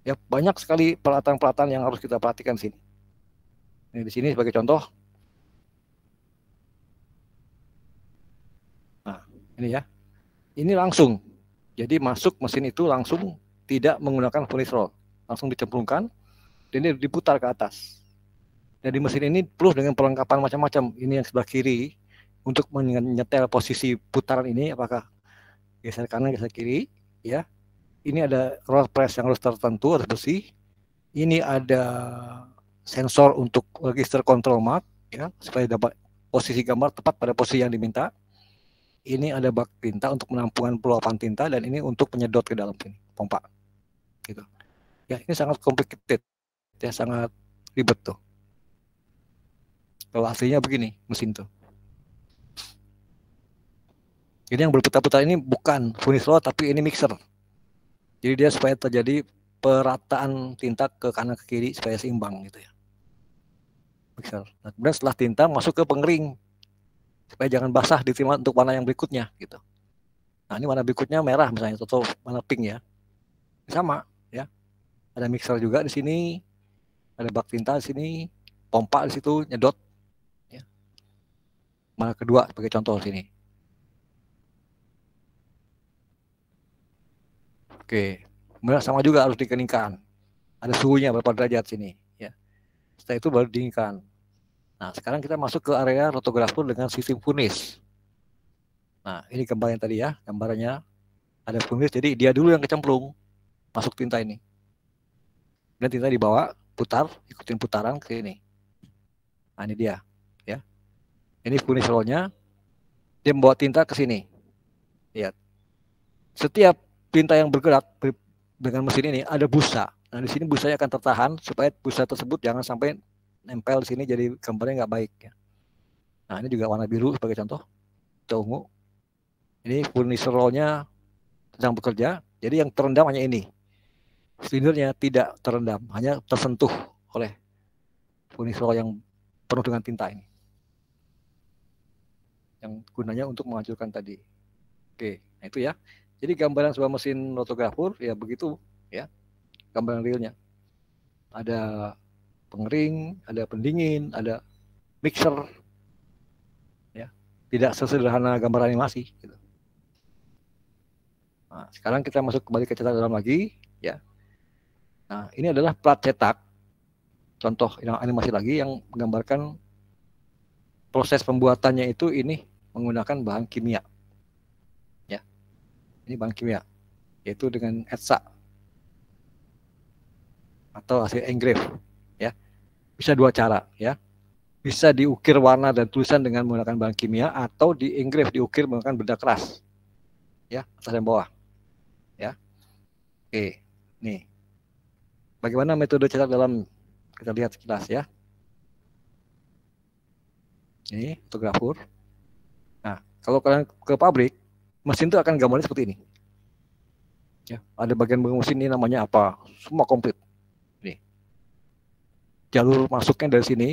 Ya, banyak sekali peralatan-peralatan yang harus kita perhatikan di sini. Ini di sini sebagai contoh. Nah, ini ya. Ini langsung. Jadi masuk mesin itu langsung, tidak menggunakan furnace roll. Langsung dicemplungkan, dan ini diputar ke atas. Jadi mesin ini penuh dengan perlengkapan macam-macam. Ini yang sebelah kiri, untuk menyetel posisi putaran ini, apakah geser kanan, geser kiri. Ya. Ini ada roll press yang harus tertentu, harus bersih. Ini ada sensor untuk register control mark, ya, supaya dapat posisi gambar tepat pada posisi yang diminta. Ini ada bak tinta untuk penampungan peluapan tinta, dan ini untuk penyedot ke dalam sini, pompa. Gitu. Ya, ini sangat complicated, ya, sangat ribet tuh. Kalau aslinya begini mesin tuh. Ini yang berputar-putar ini bukan furnace roll, tapi ini mixer. Jadi dia supaya terjadi perataan tinta ke kanan ke kiri supaya seimbang gitu ya. Mixer. Nah, kemudian setelah tinta masuk ke pengering supaya jangan basah diterima untuk warna yang berikutnya gitu. Nah, ini warna berikutnya merah misalnya atau warna pink ya. Sama ya. Ada mixer juga di sini. Ada bak tinta di sini. pompa di situ nyedot. Ya. Mana kedua sebagai contoh sini. Oke, kemudian sama juga harus dikeningkan. Ada suhunya berapa derajat sini. Ya. Setelah itu baru dinginkan. Nah, sekarang kita masuk ke area rotografur dengan sistem furnace. Nah, ini gambar yang tadi ya, gambarannya ada furnace. Jadi dia dulu yang kecemplung masuk tinta ini. Dan tinta dibawa putar, ikutin putaran ke ini. Nah, ini dia, ya. Ini furnace roll-nya. Dia membawa tinta ke sini. Lihat. Setiap tinta yang bergerak dengan mesin ini ada busa. Nah, di sini busanya akan tertahan supaya busa tersebut jangan sampai nempel di sini jadi gambarnya nggak baik. Ya. Nah, ini juga warna biru sebagai contoh. Atau ungu. Ini furnace roll-nya sedang bekerja. Jadi yang terendam hanya ini. Silindernya tidak terendam, hanya tersentuh oleh furnace roll yang penuh dengan tinta ini. Yang gunanya untuk menghancurkan tadi. Oke, nah itu ya. Jadi gambaran sebuah mesin rotografur ya begitu ya. Gambaran realnya. Ada pengering, ada pendingin, ada mixer. Ya. Tidak sesederhana gambar animasi gitu. Nah, sekarang kita masuk kembali ke cetak dalam lagi ya. Nah, ini adalah plat cetak. Contoh yang animasi lagi yang menggambarkan proses pembuatannya itu ini menggunakan bahan kimia. Ya. Ini bahan kimia yaitu dengan etsa atau hasil engrave ya. Bisa dua cara ya. Bisa diukir warna dan tulisan dengan menggunakan bahan kimia atau di engrave diukir menggunakan benda keras. Ya, atas dan bawah. Ya. Oke, nih. Bagaimana metode cetak dalam kita lihat sekilas ya. Ini fotografur. Nah, kalau kalian ke pabrik, mesin itu akan gambarnya seperti ini. Ya, ada bagian mesin ini namanya apa? Semua komplit. Ini. Jalur masuknya dari sini,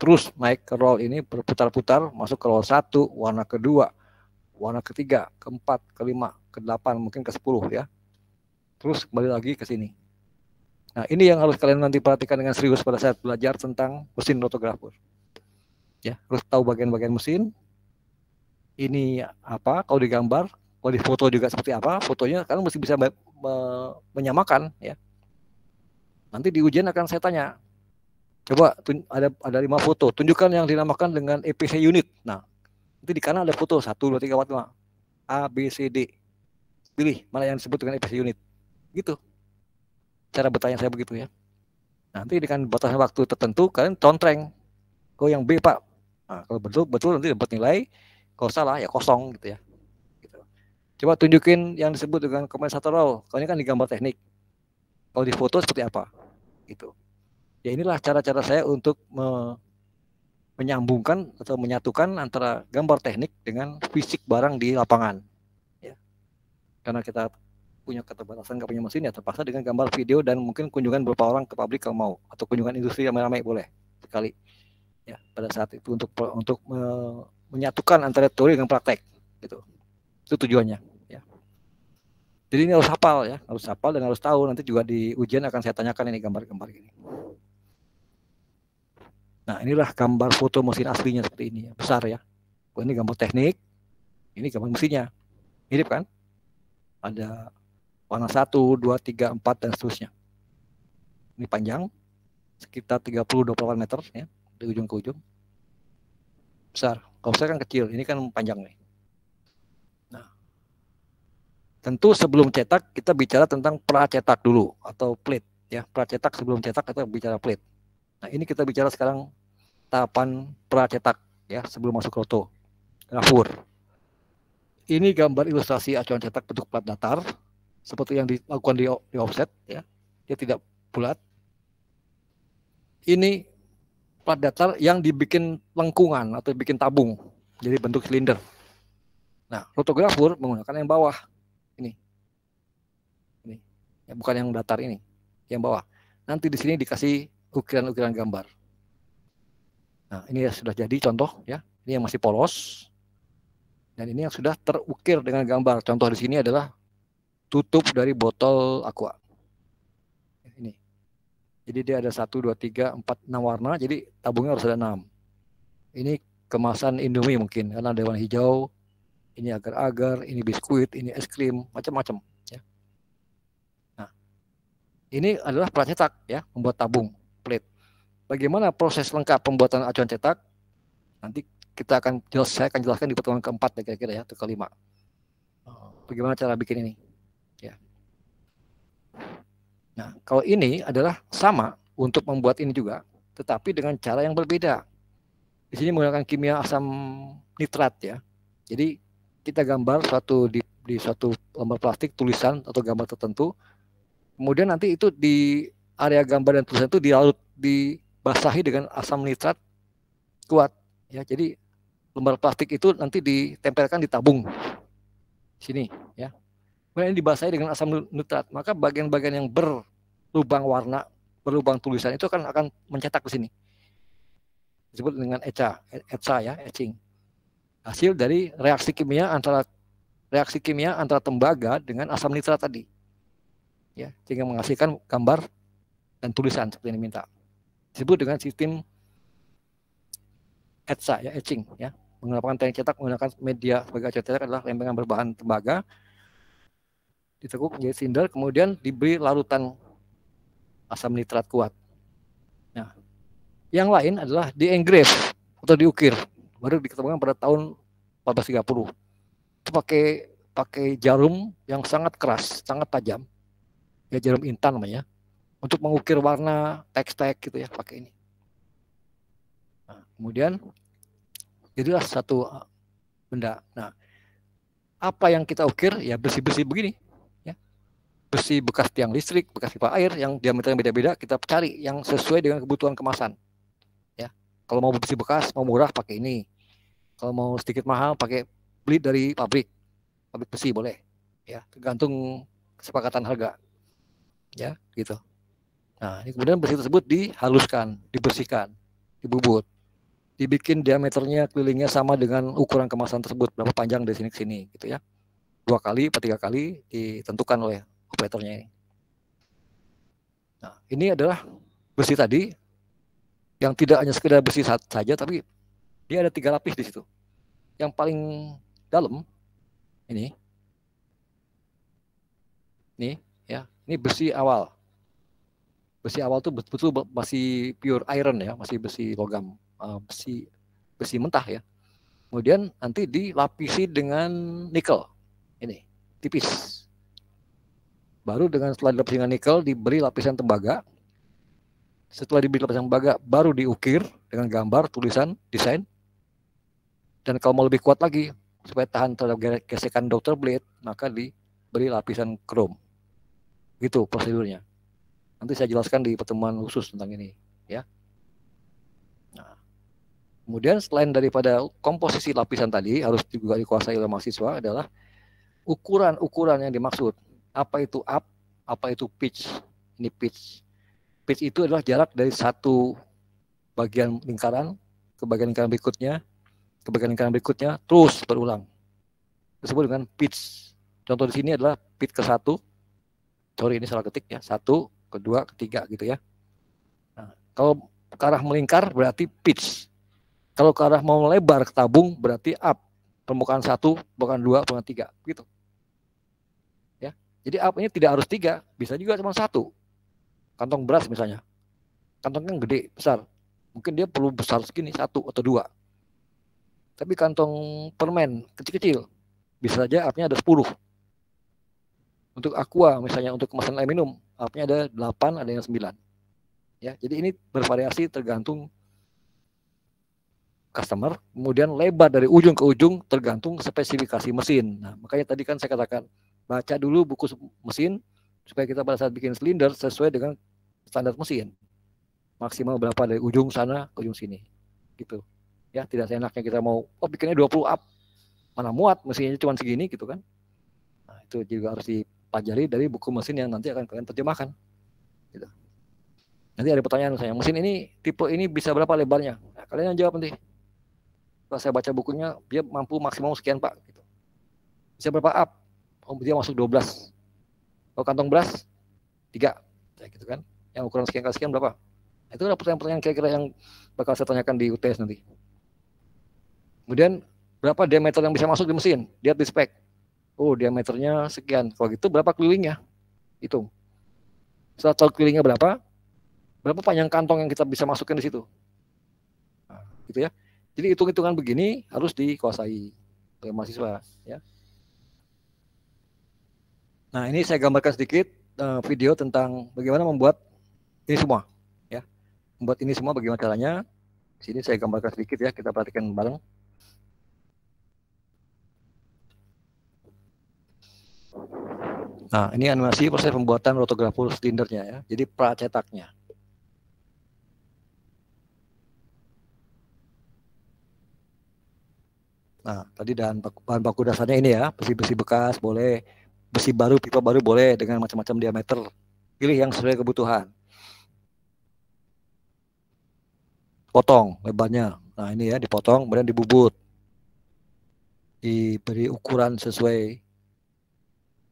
terus naik ke roll ini berputar-putar, masuk ke roll 1, warna kedua, warna ketiga, keempat, kelima, ke-8, mungkin ke-10 ya. Terus kembali lagi ke sini. Nah, ini yang harus kalian nanti perhatikan dengan serius pada saat belajar tentang mesin rotografur. Ya, harus tahu bagian-bagian mesin. Ini apa? Kalau digambar, kalau di foto juga seperti apa? Fotonya kalian mesti bisa menyamakan ya. Nanti di ujian akan saya tanya. Coba ada 5 foto, tunjukkan yang dinamakan dengan EPC unit. Nah, nanti di kanan ada foto 1 2 3 4 5 A B C D. Pilih mana yang disebut dengan EPC unit. Gitu. Cara bertanya saya begitu ya. Nanti dengan batasan waktu tertentu kalian contreng. Kok yang B, Pak? Nah, kalau betul nanti dapat nilai. Kalau salah ya kosong gitu ya. Gitu. Coba tunjukin yang disebut dengan kompensator roll. Kalau ini kan di gambar teknik. Kalau di foto seperti apa? Gitu. Ya inilah cara-cara saya untuk menyambungkan atau menyatukan antara gambar teknik dengan fisik barang di lapangan. Ya. Karena kita punya keterbatasan, nggak punya mesin ya terpaksa dengan gambar video dan mungkin kunjungan beberapa orang ke pabrik kalau mau atau kunjungan industri ramai-ramai boleh sekali ya pada saat itu untuk menyatukan antara teori dengan praktek gitu. Itu tujuannya ya. Jadi ini harus hafal ya, harus hafal dan harus tahu. Nanti juga di ujian akan saya tanyakan ini gambar-gambar ini. Nah, inilah gambar foto mesin aslinya seperti ini ya, besar ya. Ini gambar teknik, ini gambar mesinnya. Mirip kan? Ada warna 1, 2, 3, 4 dan seterusnya. Ini panjang sekitar 30-28 meter ya, dari ujung ke ujung. Besar. Kalau saya kan kecil, ini kan panjang nih. Nah, tentu sebelum cetak kita bicara tentang pracetak dulu atau plate ya. Pracetak sebelum cetak kita bicara plate. Nah, ini kita bicara sekarang tahapan pracetak ya, sebelum masuk rotografur. Ini gambar ilustrasi acuan cetak bentuk plat datar seperti yang dilakukan di offset ya. Dia tidak bulat. Ini plat datar yang dibikin lengkungan atau bikin tabung jadi bentuk silinder. Nah, rotografur menggunakan yang bawah ini ya, bukan yang datar ini, yang bawah. Nanti di sini dikasih ukiran-ukiran gambar. Nah, ini ya sudah jadi contoh ya. Ini yang masih polos. Dan ini yang sudah terukir dengan gambar. Contoh di sini adalah tutup dari botol aqua. Ini. Jadi dia ada 1, 2, 3, 4, 6 warna. Jadi tabungnya harus ada 6. Ini kemasan Indomie mungkin karena ada warna hijau. Ini agar-agar, ini biskuit, ini es krim, macam-macam. Ya. Nah, ini adalah peran cetak ya, membuat tabung plate. Bagaimana proses lengkap pembuatan acuan cetak? Nanti saya akan jelaskan di pertemuan keempat kira-kira ya, atau kelima. Bagaimana cara bikin ini? Ya. Nah, kalau ini adalah sama untuk membuat ini juga, tetapi dengan cara yang berbeda. Di sini menggunakan kimia asam nitrat ya. Jadi kita gambar di suatu lembar plastik tulisan atau gambar tertentu. Kemudian nanti itu di area gambar dan tulisan itu dibasahi dengan asam nitrat kuat ya. Jadi lembar plastik itu nanti ditempelkan di tabung sini ya. Kemudian dibasahi dengan asam nitrat, maka bagian-bagian yang berlubang warna, berlubang tulisan itu akan mencetak di sini. Disebut dengan etsa ya, etching. Hasil dari reaksi kimia antara tembaga dengan asam nitrat tadi. Ya, sehingga menghasilkan gambar dan tulisan seperti yang diminta. Disebut dengan sistem etsa ya, etching ya. Menggunakan teknik cetak menggunakan media sebagai acuan cetak adalah lempengan berbahan tembaga ditekuk menjadi silinder, kemudian diberi larutan asam nitrat kuat. Nah, yang lain adalah di-engrave atau diukir. Baru diketemukan pada tahun 1430. Itu pakai jarum yang sangat keras, sangat tajam. Ya, jarum intan namanya. Untuk mengukir warna, teks-teks gitu ya, pakai ini. Nah, kemudian jadilah satu benda. Nah, apa yang kita ukir? Ya besi-besi begini. Ya. Besi bekas tiang listrik, bekas pipa air yang diameternya beda-beda, kita cari yang sesuai dengan kebutuhan kemasan. Ya. Kalau mau besi bekas, mau murah pakai ini. Kalau mau sedikit mahal beli dari pabrik besi boleh, ya tergantung kesepakatan harga, ya gitu. Nah, ini kemudian besi tersebut dihaluskan, dibersihkan, dibubut, dibikin diameternya kelilingnya sama dengan ukuran kemasan tersebut, berapa panjang dari sini ke sini, gitu ya. 2 kali atau 3 kali ditentukan oleh operatornya ini. Nah, ini adalah besi tadi yang tidak hanya sekedar besi saja, tapi dia ada 3 lapis di situ. Yang paling dalam ini ya, ini besi awal. Besi awal itu betul-betul masih pure iron ya, masih besi logam, besi mentah ya. Kemudian nanti dilapisi dengan nikel. Ini tipis. Baru setelah dilapisi dengan nikel diberi lapisan tembaga. Setelah diberi lapisan tembaga baru diukir dengan gambar, tulisan, desain. Dan kalau mau lebih kuat lagi supaya tahan terhadap gesekan Dr. Blade, maka diberi lapisan krom. Gitu prosedurnya. Nanti saya jelaskan di pertemuan khusus tentang ini, ya. Nah, kemudian selain daripada komposisi lapisan tadi harus juga dikuasai oleh mahasiswa adalah ukuran-ukuran yang dimaksud. Apa itu up, apa itu pitch. Ini pitch. Pitch itu adalah jarak dari satu bagian lingkaran ke bagian lingkaran berikutnya, ke bagian lingkaran berikutnya, terus berulang. Disebut dengan pitch. Contoh di sini adalah pitch ke-1. Sorry, ini salah ketik ya. 1, kedua, ketiga gitu ya. Nah, kalau ke arah melingkar berarti pitch. Kalau ke arah mau melebar ke tabung berarti up. Permukaan 1, permukaan 2, permukaan 3 gitu. Ya. Jadi up ini tidak harus 3, bisa juga cuma 1. Kantong beras misalnya. Kantongnya gede, besar. Mungkin dia perlu besar segini, 1 atau 2. Tapi kantong permen kecil-kecil bisa saja up-nya ada 10. Untuk aqua misalnya, untuk kemasan air minum, up-nya ada 8, ada yang 9. Ya, jadi ini bervariasi tergantung customer, kemudian lebar dari ujung ke ujung tergantung spesifikasi mesin. Nah, makanya tadi kan saya katakan baca dulu buku mesin supaya kita pada saat bikin silinder sesuai dengan standar mesin. Maksimal berapa dari ujung sana ke ujung sini. Gitu. Ya, tidak seenaknya kita mau bikinnya 20 up. Mana muat mesinnya cuma segini gitu kan. Nah, itu juga harus dipelajari dari buku mesin yang nanti akan kalian terjemahkan. Gitu. Nanti ada pertanyaan misalnya, mesin ini tipe ini bisa berapa lebarnya? Nah, kalian yang jawab nanti. Kalau saya baca bukunya, dia mampu maksimum sekian Pak. Gitu. Bisa berapa up? Dia masuk 12. Kalau kantong beras 3. Ya, gitu kan. Yang ukuran sekian kali sekian berapa? Itu adalah pertanyaan-pertanyaan kira-kira yang bakal saya tanyakan di UTS nanti. Kemudian berapa diameter yang bisa masuk di mesin? Lihat di spek. Oh, diameternya sekian. Kalau gitu berapa kelilingnya? Hitung. Setelah tahu kelilingnya berapa panjang kantong yang kita bisa masukkan di situ. Nah, gitu ya. Jadi hitung-hitungan begini harus dikuasai oleh mahasiswa, ya. Nah, ini saya gambarkan sedikit video tentang bagaimana membuat ini semua, ya. Membuat ini semua bagaimana caranya. Di sini saya gambarkan sedikit ya, kita perhatikan bareng. Nah, ini animasi proses pembuatan rotografur silindernya ya. Jadi pracetaknya. Nah, tadi bahan baku dasarnya ini ya, besi-besi bekas boleh, besi baru, pipa baru boleh dengan macam-macam diameter. Pilih yang sesuai kebutuhan. Potong lebarnya. Nah, ini ya dipotong, kemudian dibubut. Diberi ukuran sesuai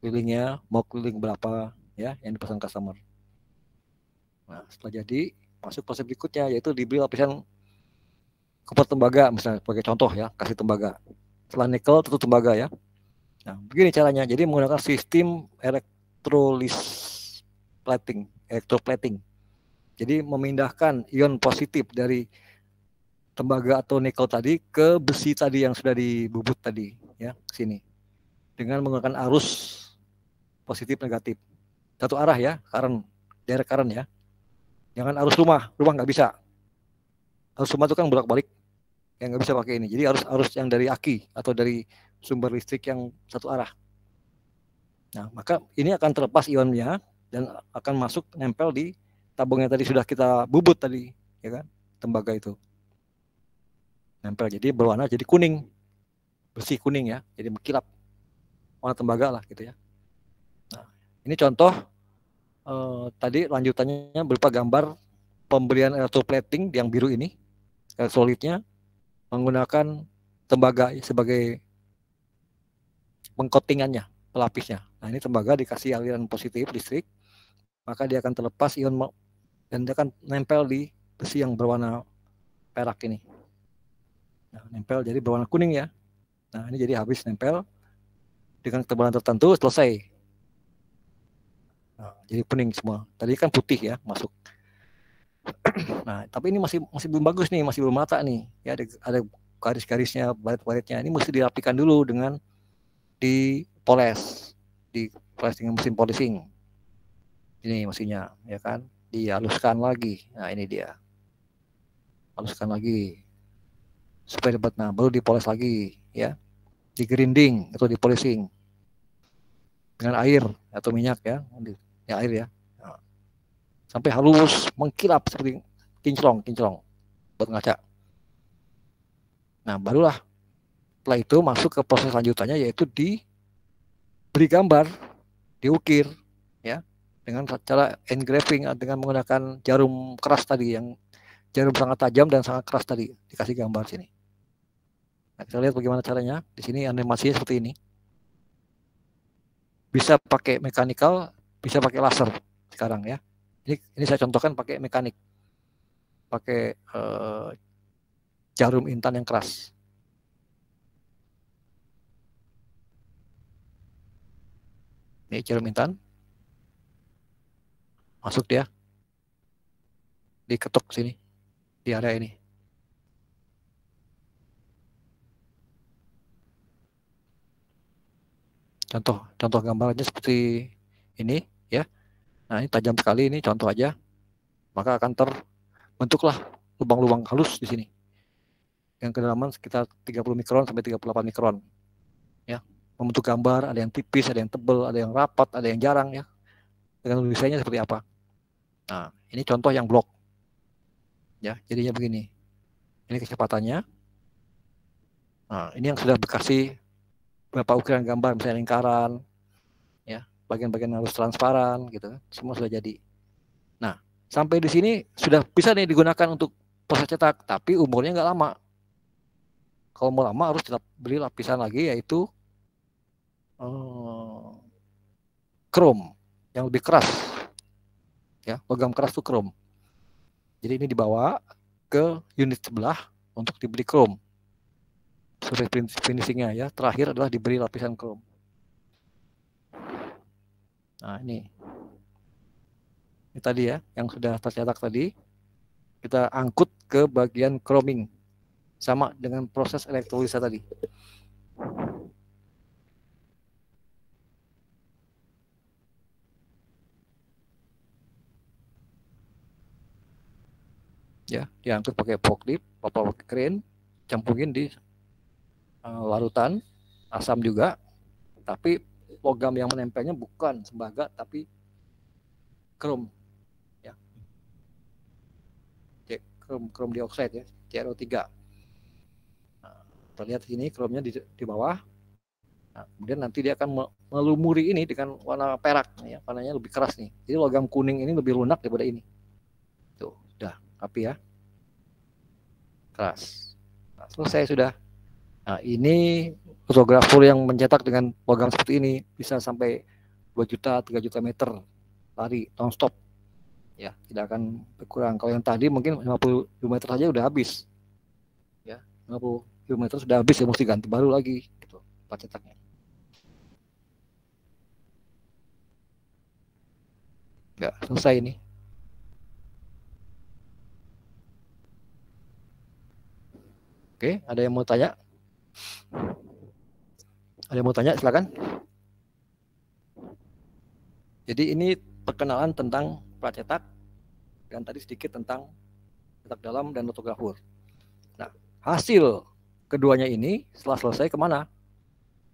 kelilingnya, mau keliling berapa ya yang dipesan customer. Nah, setelah jadi masuk proses berikutnya yaitu diberi lapisan kupar tembaga, misalnya sebagai contoh ya, kasih tembaga. Setelah nikel tentu tembaga ya. Nah, begini caranya. Jadi menggunakan sistem electroplating. Jadi memindahkan ion positif dari tembaga atau nikel tadi ke besi tadi yang sudah dibubut tadi ya, ke sini. Dengan menggunakan arus positif negatif. Satu arah ya, direct current ya. Jangan arus rumah nggak bisa. Arus rumah itu kan bolak-balik, yang nggak bisa pakai ini. Jadi arus yang dari aki atau dari sumber listrik yang satu arah. Nah, maka ini akan terlepas ionnya dan akan masuk nempel di tabung yang tadi sudah kita bubut tadi, ya kan? Tembaga itu. Nempel jadi berwarna jadi kuning. Bersih kuning ya, jadi berkilap. Warna tembaga lah gitu ya. Nah, ini contoh tadi lanjutannya berupa gambar pemberian electroplating yang biru ini, solidnya menggunakan tembaga sebagai pengcoatingannya, pelapisnya. Nah, ini tembaga dikasih aliran positif listrik, maka dia akan terlepas ion dan dia akan nempel di besi yang berwarna perak ini. Nah, nempel jadi berwarna kuning ya. Nah, ini jadi habis nempel dengan ketebalan tertentu selesai. Nah, jadi kuning semua. Tadi kan putih ya masuk. Nah, tapi ini masih belum bagus nih, masih belum rata nih. Ya ada garis-garisnya, baret-baretnya. Ini mesti dirapikan dulu dengan dipoles dengan mesin polishing. Ini mesinnya, ya kan? Dihaluskan lagi. Nah, ini dia. Haluskan lagi supaya dapat. Nah, baru dipoles lagi, ya. Digrinding atau dipolishing dengan air atau minyak ya, air ya. Nah, sampai halus, mengkilap seperti kinclong buat ngaca. Nah, barulah setelah itu masuk ke proses lanjutannya yaitu diberi gambar, diukir ya dengan cara engraving dengan menggunakan jarum keras tadi, yang jarum sangat tajam dan sangat keras tadi, dikasih gambar sini. Nah, kita lihat bagaimana caranya. Di sini animasinya seperti ini. Bisa pakai mekanikal, bisa pakai laser sekarang ya. Ini saya contohkan pakai mekanik, pakai jarum intan yang keras. Ini jarum intan, masuk dia, diketuk sini di area ini. Contoh gambarnya seperti ini ya. Nah, ini tajam sekali, ini contoh aja. Maka akan terbentuklah lubang-lubang halus di sini. Yang kedalaman sekitar 30 mikron sampai 38 mikron. Ya, membentuk gambar, ada yang tipis, ada yang tebal, ada yang rapat, ada yang jarang ya. Dengan desainnya seperti apa. Nah, ini contoh yang blok. Ya, jadinya begini. Ini kecepatannya. Nah, ini yang sudah dikasih berapa ukuran gambar, misalnya lingkaran, ya, bagian-bagian harus transparan, gitu, semua sudah jadi. Nah, sampai di sini sudah bisa nih digunakan untuk proses cetak, tapi umurnya nggak lama. Kalau mau lama harus beli lapisan lagi, yaitu krom yang lebih keras. Ya, logam keras itu chrome. Jadi ini dibawa ke unit sebelah untuk diberi chrome. Surface finishingnya ya. Terakhir adalah diberi lapisan chrome. Nah ini tadi ya, yang sudah tercetak tadi kita angkut ke bagian chroming, sama dengan proses elektrolisa tadi. Ya, diangkut pakai forklift, pakai crane, campungin di larutan asam juga, tapi logam yang menempelnya bukan tembaga tapi krom, ya, krom dioksida ya, CrO3. Nah, terlihat sini kromnya di bawah. Nah, kemudian nanti dia akan melumuri ini dengan warna perak, ya, warnanya lebih keras nih. Jadi logam kuning ini lebih lunak daripada ini. Tuh, udah rapi ya, keras. Nah, selesai sudah. Nah, ini fotografer yang mencetak dengan logam seperti ini bisa sampai 2 juta, 3 juta meter lari non-stop. Ya, tidak akan berkurang. Kalau yang tadi mungkin 50 meter saja udah habis. Ya, 50 meter sudah habis ya, mesti ganti baru lagi gitu cetaknya. Ya, selesai ini. Oke, ada yang mau tanya? Ada yang mau tanya, silakan. Jadi ini perkenalan tentang pracetak dan tadi sedikit tentang cetak dalam dan lotografur. Nah, hasil keduanya ini setelah selesai kemana?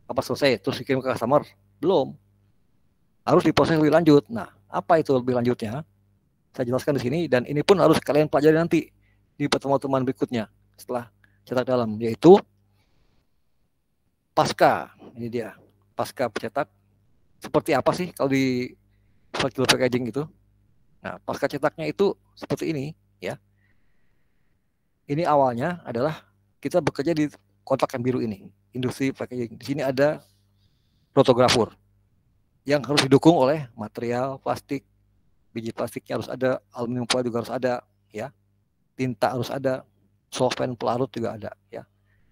Apa selesai terus dikirim ke customer? Belum. Harus diproses lebih lanjut. Nah, apa itu lebih lanjutnya? Saya jelaskan di sini dan ini pun harus kalian pelajari nanti di pertemuan-pertemuan berikutnya setelah cetak dalam, yaitu pasca. Ini dia, pasca pencetak. Seperti apa sih kalau di flexible packaging itu? Nah, pasca cetaknya itu seperti ini, ya. Ini awalnya adalah kita bekerja di kotak yang biru ini, industri packaging. Di sini ada rotografur yang harus didukung oleh material plastik, biji plastiknya harus ada, aluminium foil juga harus ada, ya. Tinta harus ada, solvent pelarut juga ada, ya.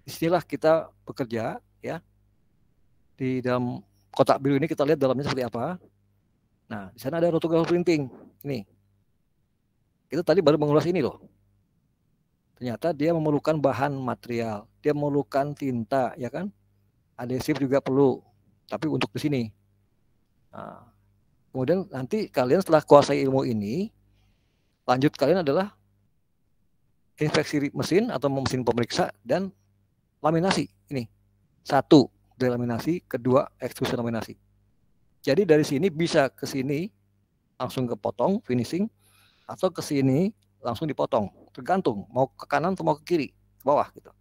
Disinilah kita bekerja, ya. Di dalam kotak biru ini kita lihat dalamnya seperti apa. Nah, di sana ada rotographer printing. Ini. Kita tadi baru mengulas ini loh. Ternyata dia memerlukan bahan material, dia memerlukan tinta, ya kan? Adhesif juga perlu, tapi untuk di sini. Nah, kemudian nanti kalian setelah kuasai ilmu ini, lanjut kalian adalah inspeksi mesin atau mesin pemeriksa dan laminasi. Ini 1 delaminasi, 2 ekstrusi laminasi. Jadi dari sini bisa ke sini langsung kepotong finishing, atau ke sini langsung dipotong, tergantung mau ke kanan atau mau ke kiri, ke bawah gitu.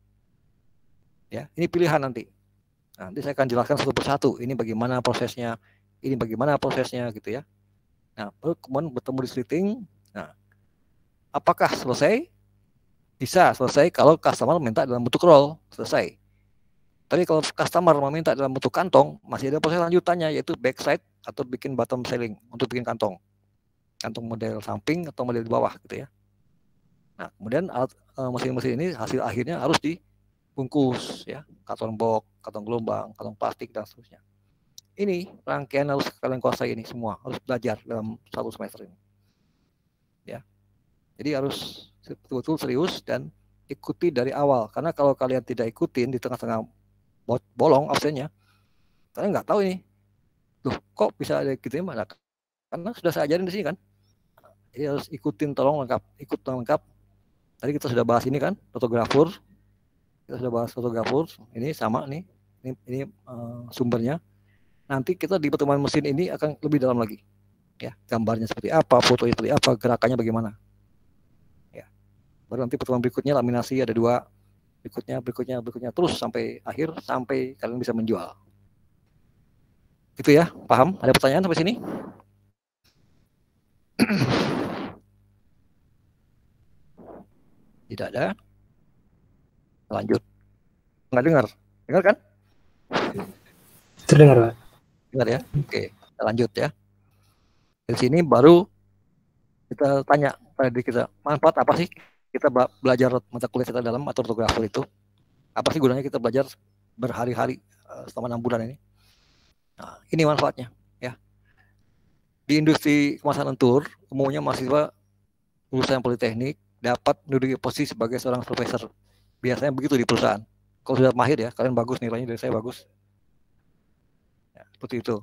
Ya, ini pilihan nanti. Nanti saya akan jelaskan satu persatu. Ini bagaimana prosesnya, ini bagaimana prosesnya gitu ya. Nah, kemudian bertemu di slitting. Nah, apakah selesai? Bisa selesai kalau customer minta dalam bentuk roll, selesai. Tapi kalau customer meminta dalam bentuk kantong, masih ada proses lanjutannya, yaitu backside atau bikin bottom sealing untuk bikin kantong. Kantong model samping atau model di bawah gitu ya. Nah, kemudian alat mesin-mesin ini hasil akhirnya harus dibungkus ya, karton box, karton gelombang, karton plastik dan seterusnya. Ini rangkaian harus kalian kuasai ini semua, harus belajar dalam 1 semester ini. Ya. Jadi harus betul-betul serius dan ikuti dari awal, karena kalau kalian tidak ikutin di tengah-tengah bolong absennya, kalian nggak tahu ini. Loh, kok bisa ada gitu ya? Karena sudah saya ajarin di sini kan. Jadi harus ikutin, tolong lengkap, ikut lengkap. Tadi kita sudah bahas ini kan, fotografur. Kita sudah bahas fotografur. Ini sama nih. Ini sumbernya. Nanti kita di pertemuan mesin ini akan lebih dalam lagi. Ya, gambarnya seperti apa, fotonya seperti apa, gerakannya bagaimana. Ya. Baru nanti pertemuan berikutnya laminasi ada 2. Berikutnya terus sampai akhir, sampai kalian bisa menjual. Gitu ya, paham? Ada pertanyaan sampai sini? Tidak ada. Lanjut. Nggak dengar? Dengar kan? Terdengar, Pak. Dengar ya? Oke, kita lanjut ya. Di sini baru kita tanya pada diri kita, manfaat apa sih kita belajar mata kuliah kita dalam ortografer itu? Apa sih gunanya kita belajar berhari-hari selama 6 bulan ini? Nah, ini manfaatnya ya. Di industri kemasan lentur, umumnya mahasiswa lulusan politeknik dapat menduduki posisi sebagai seorang profesor. Biasanya begitu di perusahaan. Kalau sudah mahir ya, kalian bagus nilainya dari saya bagus. Ya, seperti itu.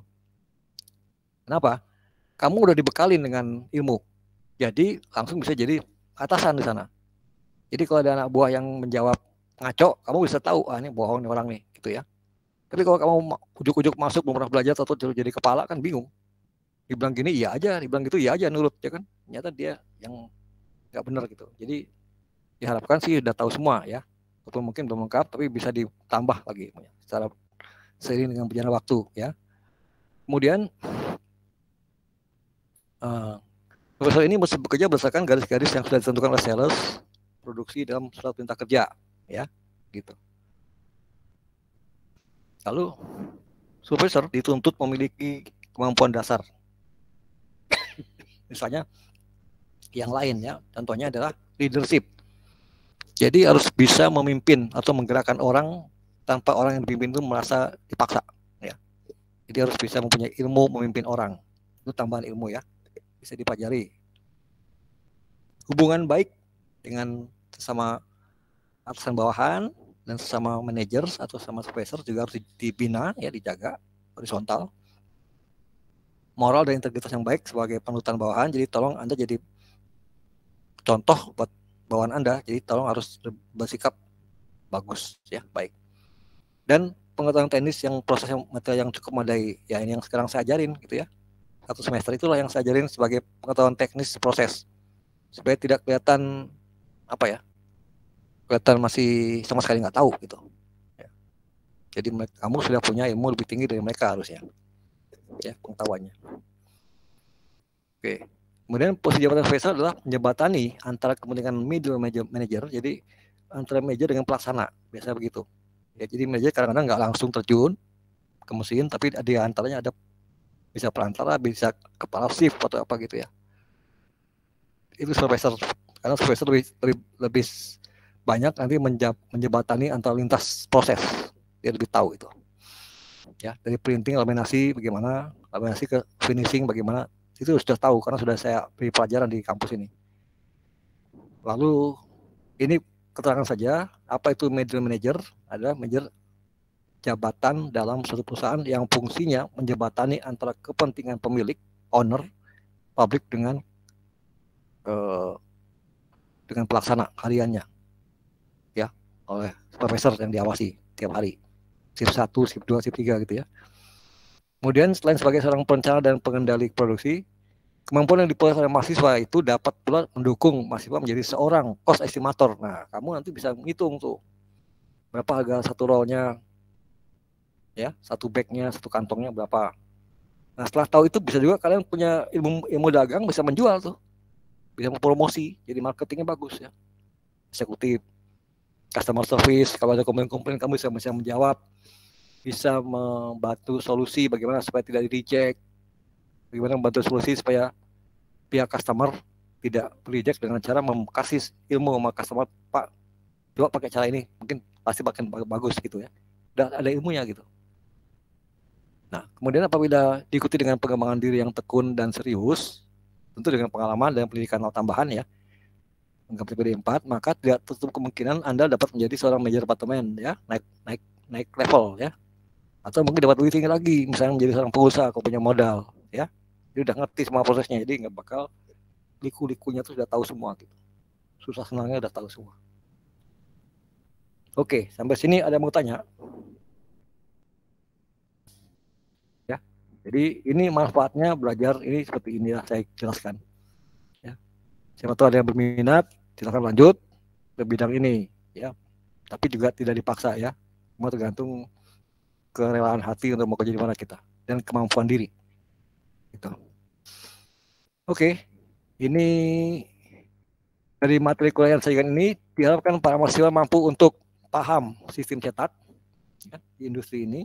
Kenapa? Kamu udah dibekalin dengan ilmu. Jadi langsung bisa jadi atasan di sana. Jadi kalau ada anak buah yang menjawab ngaco, kamu bisa tahu, ini bohong nih orang nih, gitu ya. Tapi kalau kamu ujuk-ujuk masuk, belum pernah belajar atau jadi kepala, kan bingung. Dibilang gini iya aja, dibilang gitu iya aja, nurut ya kan. Ternyata dia yang nggak benar gitu. Jadi diharapkan sih udah tahu semua ya. Walaupun mungkin belum lengkap, tapi bisa ditambah lagi secara seiring dengan berjalan waktu ya. Kemudian profesor ini mesti bekerja berdasarkan garis-garis yang sudah ditentukan oleh sales produksi dalam surat perintah kerja ya, gitu. Lalu supervisor dituntut memiliki kemampuan dasar. Misalnya yang lain ya, contohnya adalah leadership. Jadi harus bisa memimpin atau menggerakkan orang tanpa orang yang dipimpin itu merasa dipaksa ya. Jadi harus bisa mempunyai ilmu memimpin orang. Itu tambahan ilmu ya, bisa dipelajari. Hubungan baik dengan sesama atasan bawahan dan sesama manajer atau sama supervisor juga harus dibina ya, dijaga horizontal. Moral dan integritas yang baik sebagai panutan bawahan. Jadi tolong Anda jadi contoh buat bawahan Anda. Jadi tolong harus bersikap bagus ya, baik. Dan pengetahuan teknis yang proses yang materi yang cukup memadai ya, ini yang sekarang saya ajarin gitu ya. 1 semester itulah yang saya ajarin sebagai pengetahuan teknis proses supaya tidak kelihatan apa ya, kelihatan masih sama sekali nggak tahu gitu ya. Jadi kamu sudah punya ilmu lebih tinggi dari mereka harusnya ya, pengetahuannya. Oke. Kemudian posisi jabatan supervisor adalah menjembatani antara kepentingan middle manager, jadi antara manajer dengan pelaksana, biasanya begitu. Ya, jadi manajer kadang-kadang nggak langsung terjun ke mesin, tapi di antaranya ada bisa perantara, bisa kepala shift atau apa gitu ya. Itu supervisor, karena supervisor lebih banyak nanti menjembatani antara lintas proses, dia lebih tahu itu. Ya, dari printing, laminasi bagaimana, laminasi ke finishing bagaimana, itu sudah tahu karena sudah saya beri pelajaran di kampus ini. Lalu ini keterangan saja, apa itu middle manager? Adalah manajer jabatan dalam suatu perusahaan yang fungsinya menjembatani antara kepentingan pemilik, owner, pabrik dengan pelaksana hariannya ya, oleh supervisor yang diawasi tiap hari, shift 1, shift 2, shift 3 gitu ya. Kemudian selain sebagai seorang perencana dan pengendali produksi, kemampuan yang diperoleh oleh mahasiswa itu dapat pula mendukung mahasiswa menjadi seorang cost estimator. Nah, kamu nanti bisa menghitung tuh berapa harga satu rollnya, ya, satu bagnya, satu kantongnya berapa. Nah, setelah tahu itu bisa juga kalian punya ilmu dagang, bisa menjual tuh, bisa mempromosi, jadi marketingnya bagus ya. Eksekutif, customer service, kalau ada komplain kamu bisa menjawab, bisa membantu solusi bagaimana supaya tidak di-reject, bagaimana membantu solusi supaya pihak customer tidak reject dengan cara kasih ilmu sama customer, Pak, coba pakai cara ini, mungkin pasti akan bagus gitu ya. Dan ada ilmunya gitu. Nah, kemudian apabila diikuti dengan pengembangan diri yang tekun dan serius, tentu dengan pengalaman dan pendidikan tambahan ya, PPD 4, maka tidak tertutup kemungkinan Anda dapat menjadi seorang manajer departemen ya, naik level ya. Atau mungkin dapat lebih tinggi lagi, misalnya menjadi seorang pengusaha kalau punya modal ya. Dia udah ngerti semua prosesnya, jadi nggak bakal liku-likunya tuh sudah tahu semua gitu. Susah senangnya udah tahu semua. Oke, sampai sini ada yang mau tanya? Ya. Jadi ini manfaatnya belajar ini seperti ini ya, saya jelaskan. Ya. Siapa tahu ada yang berminat, silakan lanjut ke bidang ini ya. Tapi juga tidak dipaksa ya. Semua tergantung kerelaan hati untuk mau kerja di mana kita dan kemampuan diri. Gitu. Oke. Ini dari materi kuliah yang saya sajikan ini diharapkan para mahasiswa mampu untuk paham sistem cetak ya, di industri ini,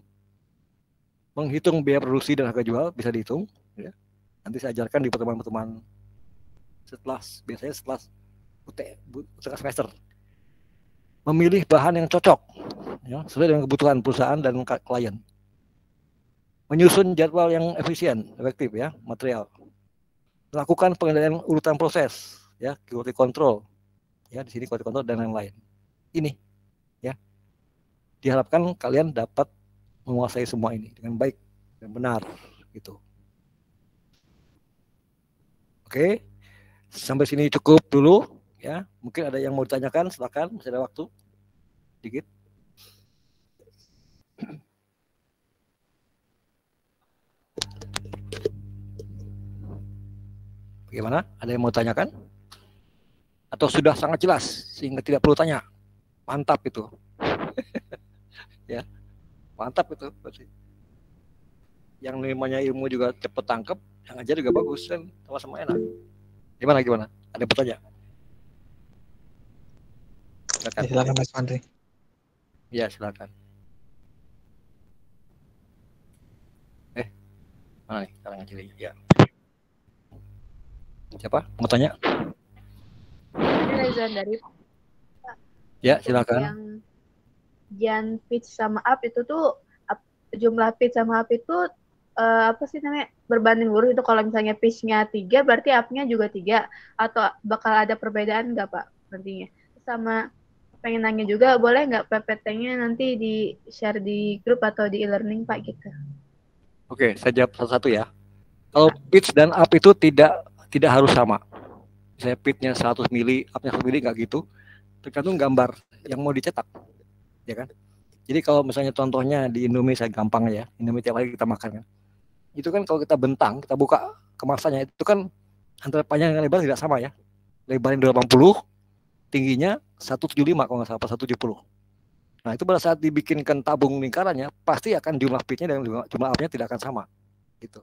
menghitung biaya produksi dan harga jual bisa dihitung ya. Nanti saya ajarkan di pertemuan-pertemuan biasanya setelah tengah semester. Memilih bahan yang cocok ya, sesuai dengan kebutuhan perusahaan dan klien. Menyusun jadwal yang efisien, efektif ya, material. Melakukan pengendalian urutan proses ya, quality control. Ya, di sini quality control dan lain-lain. Ini ya. Diharapkan kalian dapat menguasai semua ini dengan baik dan benar gitu. Oke. Sampai sini cukup dulu ya. Mungkin ada yang mau ditanyakan, silakan, masih ada waktu. Dikit. Bagaimana? Ada yang mau tanyakan? Atau sudah sangat jelas sehingga tidak perlu tanya? Mantap itu. Ya. Mantap itu berarti. Yang namanya ilmu juga cepat tangkap, yang ajar juga bagus kan, sama-sama enak. Gimana? Ada yang bertanya? Silakan Mas Fandri. Ya, silakan. Mana nih? Sekarang aja ya. Siapa? Mau tanya? Reza dari Ya, silakan. yang Jan pitch sama up itu tuh jumlah pitch sama up itu apa sih namanya berbanding lurus itu kalau misalnya pitch-nya 3 berarti up-nya juga 3 atau bakal ada perbedaan nggak Pak nantinya? Sama pengen nanya juga boleh nggak PPT-nya nanti di share di grup atau di e-learning Pak gitu? Oke, saya jawab satu-satu ya. Kalau pitch dan up itu tidak harus sama. Saya pitch-nya 100 mili, up-nya 100 mili nggak gitu. Tergantung gambar yang mau dicetak, ya kan? Jadi kalau misalnya contohnya di Indomie saya gampang ya, Indomie tiap hari kita makan kan. Itu kan kalau kita bentang, kita buka kemasannya itu kan antara panjang dan lebar tidak sama ya. Lebarnya 280, tingginya 175 kalau nggak salah, 170. Nah itu pada saat dibikinkan tabung lingkarannya, pasti akan jumlah pitnya dan jumlah up-nya tidak akan sama. Gitu.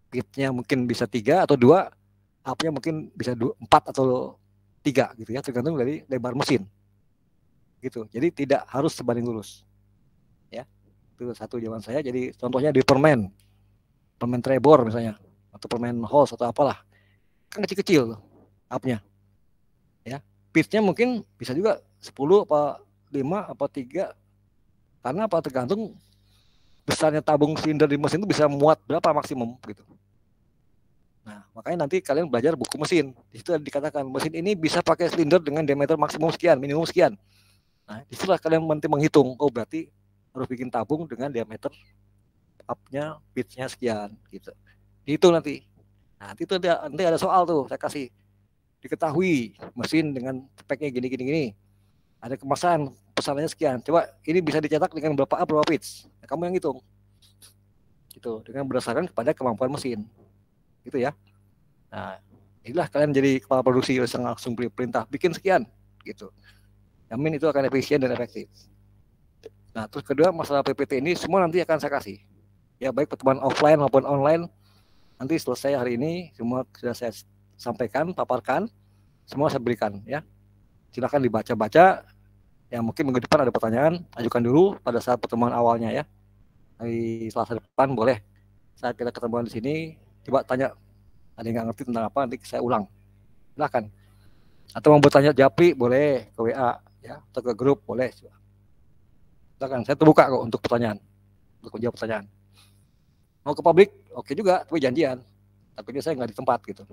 Pitnya mungkin bisa 3 atau 2, up-nya mungkin bisa 4 atau 3 gitu ya, tergantung dari lebar mesin. Gitu. Jadi tidak harus sebanding lurus. Ya. Itu satu jawaban saya. Jadi contohnya di permen Trevor misalnya, atau permen Halls atau apalah. Kan kecil-kecil up-nya. Ya. Pitch-nya mungkin bisa juga 10 apa 5 apa 3. Karena apa tergantung besarnya tabung silinder di mesin itu bisa muat berapa maksimum gitu. Nah, makanya nanti kalian belajar buku mesin. Di situ dikatakan mesin ini bisa pakai silinder dengan diameter maksimum sekian, minimum sekian. Nah, di situ kalian nanti menghitung, oh berarti harus bikin tabung dengan diameter up-nya, pitch-nya sekian gitu. Itu nanti. Nah, nanti itu ada soal tuh saya kasih. Diketahui mesin dengan speknya gini. Ada kemasan pesanannya sekian. Coba ini bisa dicetak dengan berapa up, berapa pitch. Nah, kamu yang hitung. Gitu, dengan berdasarkan kepada kemampuan mesin. Gitu ya. Nah, inilah kalian jadi kepala produksi langsung perintah bikin sekian gitu. Jamin itu akan efisien dan efektif. Nah, terus kedua masalah PPT ini semua nanti akan saya kasih. Ya, baik pertemuan offline maupun online. Nanti selesai hari ini semua sudah saya sampaikan, paparkan, semua saya berikan ya. Silakan dibaca-baca. Yang mungkin minggu depan ada pertanyaan, ajukan dulu pada saat pertemuan awalnya ya. Hari Selasa depan boleh. Saat kita ketemuan di sini, coba tanya. Ada yang nggak ngerti tentang apa, nanti saya ulang. Silakan. Atau mau bertanya japri, boleh ke WA ya, atau ke grup, boleh. Silakan, saya terbuka kok untuk pertanyaan. Untuk menjawab pertanyaan. Mau ke publik, oke juga, tapi janjian. Takutnya saya nggak di tempat gitu.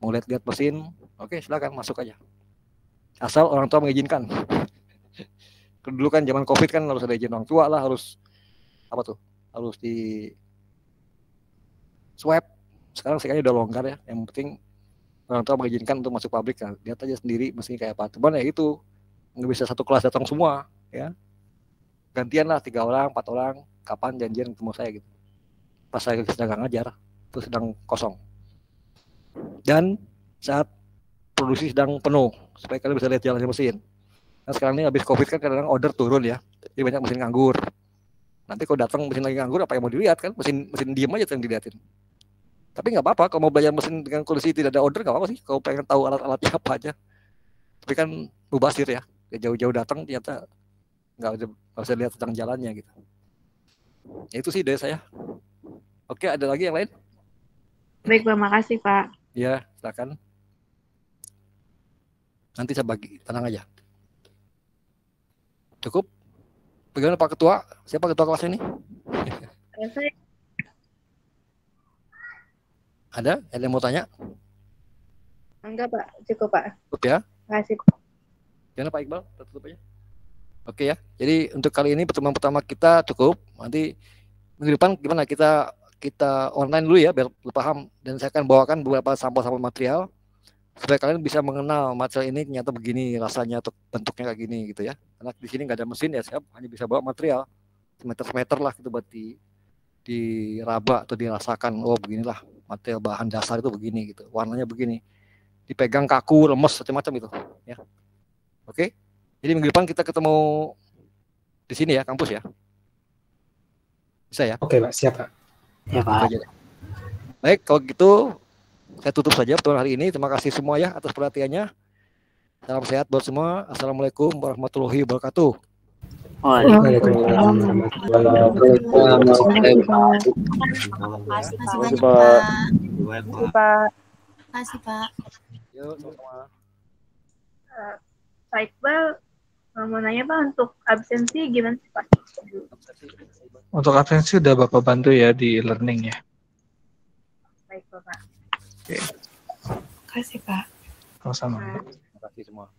Mau lihat mesin, oke silakan masuk aja. Asal orang tua mengizinkan. Dulu kan zaman COVID kan harus ada izin orang tua lah, harus apa tuh? Harus di swab. Sekarang kayaknya udah longgar ya. Yang penting orang tua mengizinkan untuk masuk pabrik kan. Lihat aja sendiri mesinnya kayak apa. Cuman ya itu nggak bisa satu kelas datang semua ya. Gantian lah 3 orang, 4 orang. Kapan janjian ketemu saya gitu. Pas saya sedang ngajar, itu sedang kosong. Dan saat produksi sedang penuh supaya kalian bisa lihat jalannya mesin. Nah sekarang ini habis COVID kan kadang-kadang order turun ya, jadi banyak mesin nganggur. Nanti kalau datang mesin lagi nganggur apa yang mau dilihat kan, mesin diem aja yang dilihatin. Tapi nggak apa-apa kalau mau belajar mesin dengan kondisi tidak ada order nggak apa-apa sih, kalau pengen tahu alat-alatnya apa aja. Tapi kan mubazir ya, jauh-jauh datang ternyata nggak bisa lihat tentang jalannya gitu. Ya, itu sih dari saya. Oke, ada lagi yang lain? Baik, terima kasih Pak. Ya, silakan. Nanti saya bagi, tenang aja. Cukup? Bagaimana Pak Ketua? Siapa ketua kelas ini? Ada yang mau tanya? Enggak Pak, cukup Pak. Cukup ya? Terima kasih. Gimana Pak Iqbal? Tutup aja. Oke ya. Jadi untuk kali ini pertemuan pertama kita cukup. Nanti minggu depan gimana kita online dulu ya biar paham, dan saya akan bawakan beberapa sampel-sampel material supaya kalian bisa mengenal material ini ternyata begini rasanya atau bentuknya kayak gini gitu ya. Karena di sini nggak ada mesin ya, saya hanya bisa bawa material semeter lah gitu buat diraba atau dirasakan. Oh beginilah material bahan dasar itu begini gitu, warnanya begini, dipegang kaku, lemes, macam-macam itu ya. Oke. Jadi minggu depan kita ketemu di sini ya, kampus ya. Bisa ya? Oke Pak, siap Pak. Ya Pak. Baik, kalau gitu saya tutup saja pertemuan hari ini. Terima kasih semua ya atas perhatiannya. Salam sehat buat semua. Assalamualaikum warahmatullahi wabarakatuh. Waalaikumsalam warahmatullahi wabarakatuh. Terima kasih banyak Pak. Terima Pak. Terima kasih Pak. Yuk, sama-sama. Pak Iqbal, mau nanya Pak, untuk absensi gimana sih Pak? Untuk absensi udah Bapak bantu ya di e-learning ya. Baik Bapak. Oke. Terima kasih Pak. Sama-sama. Terima kasih semua.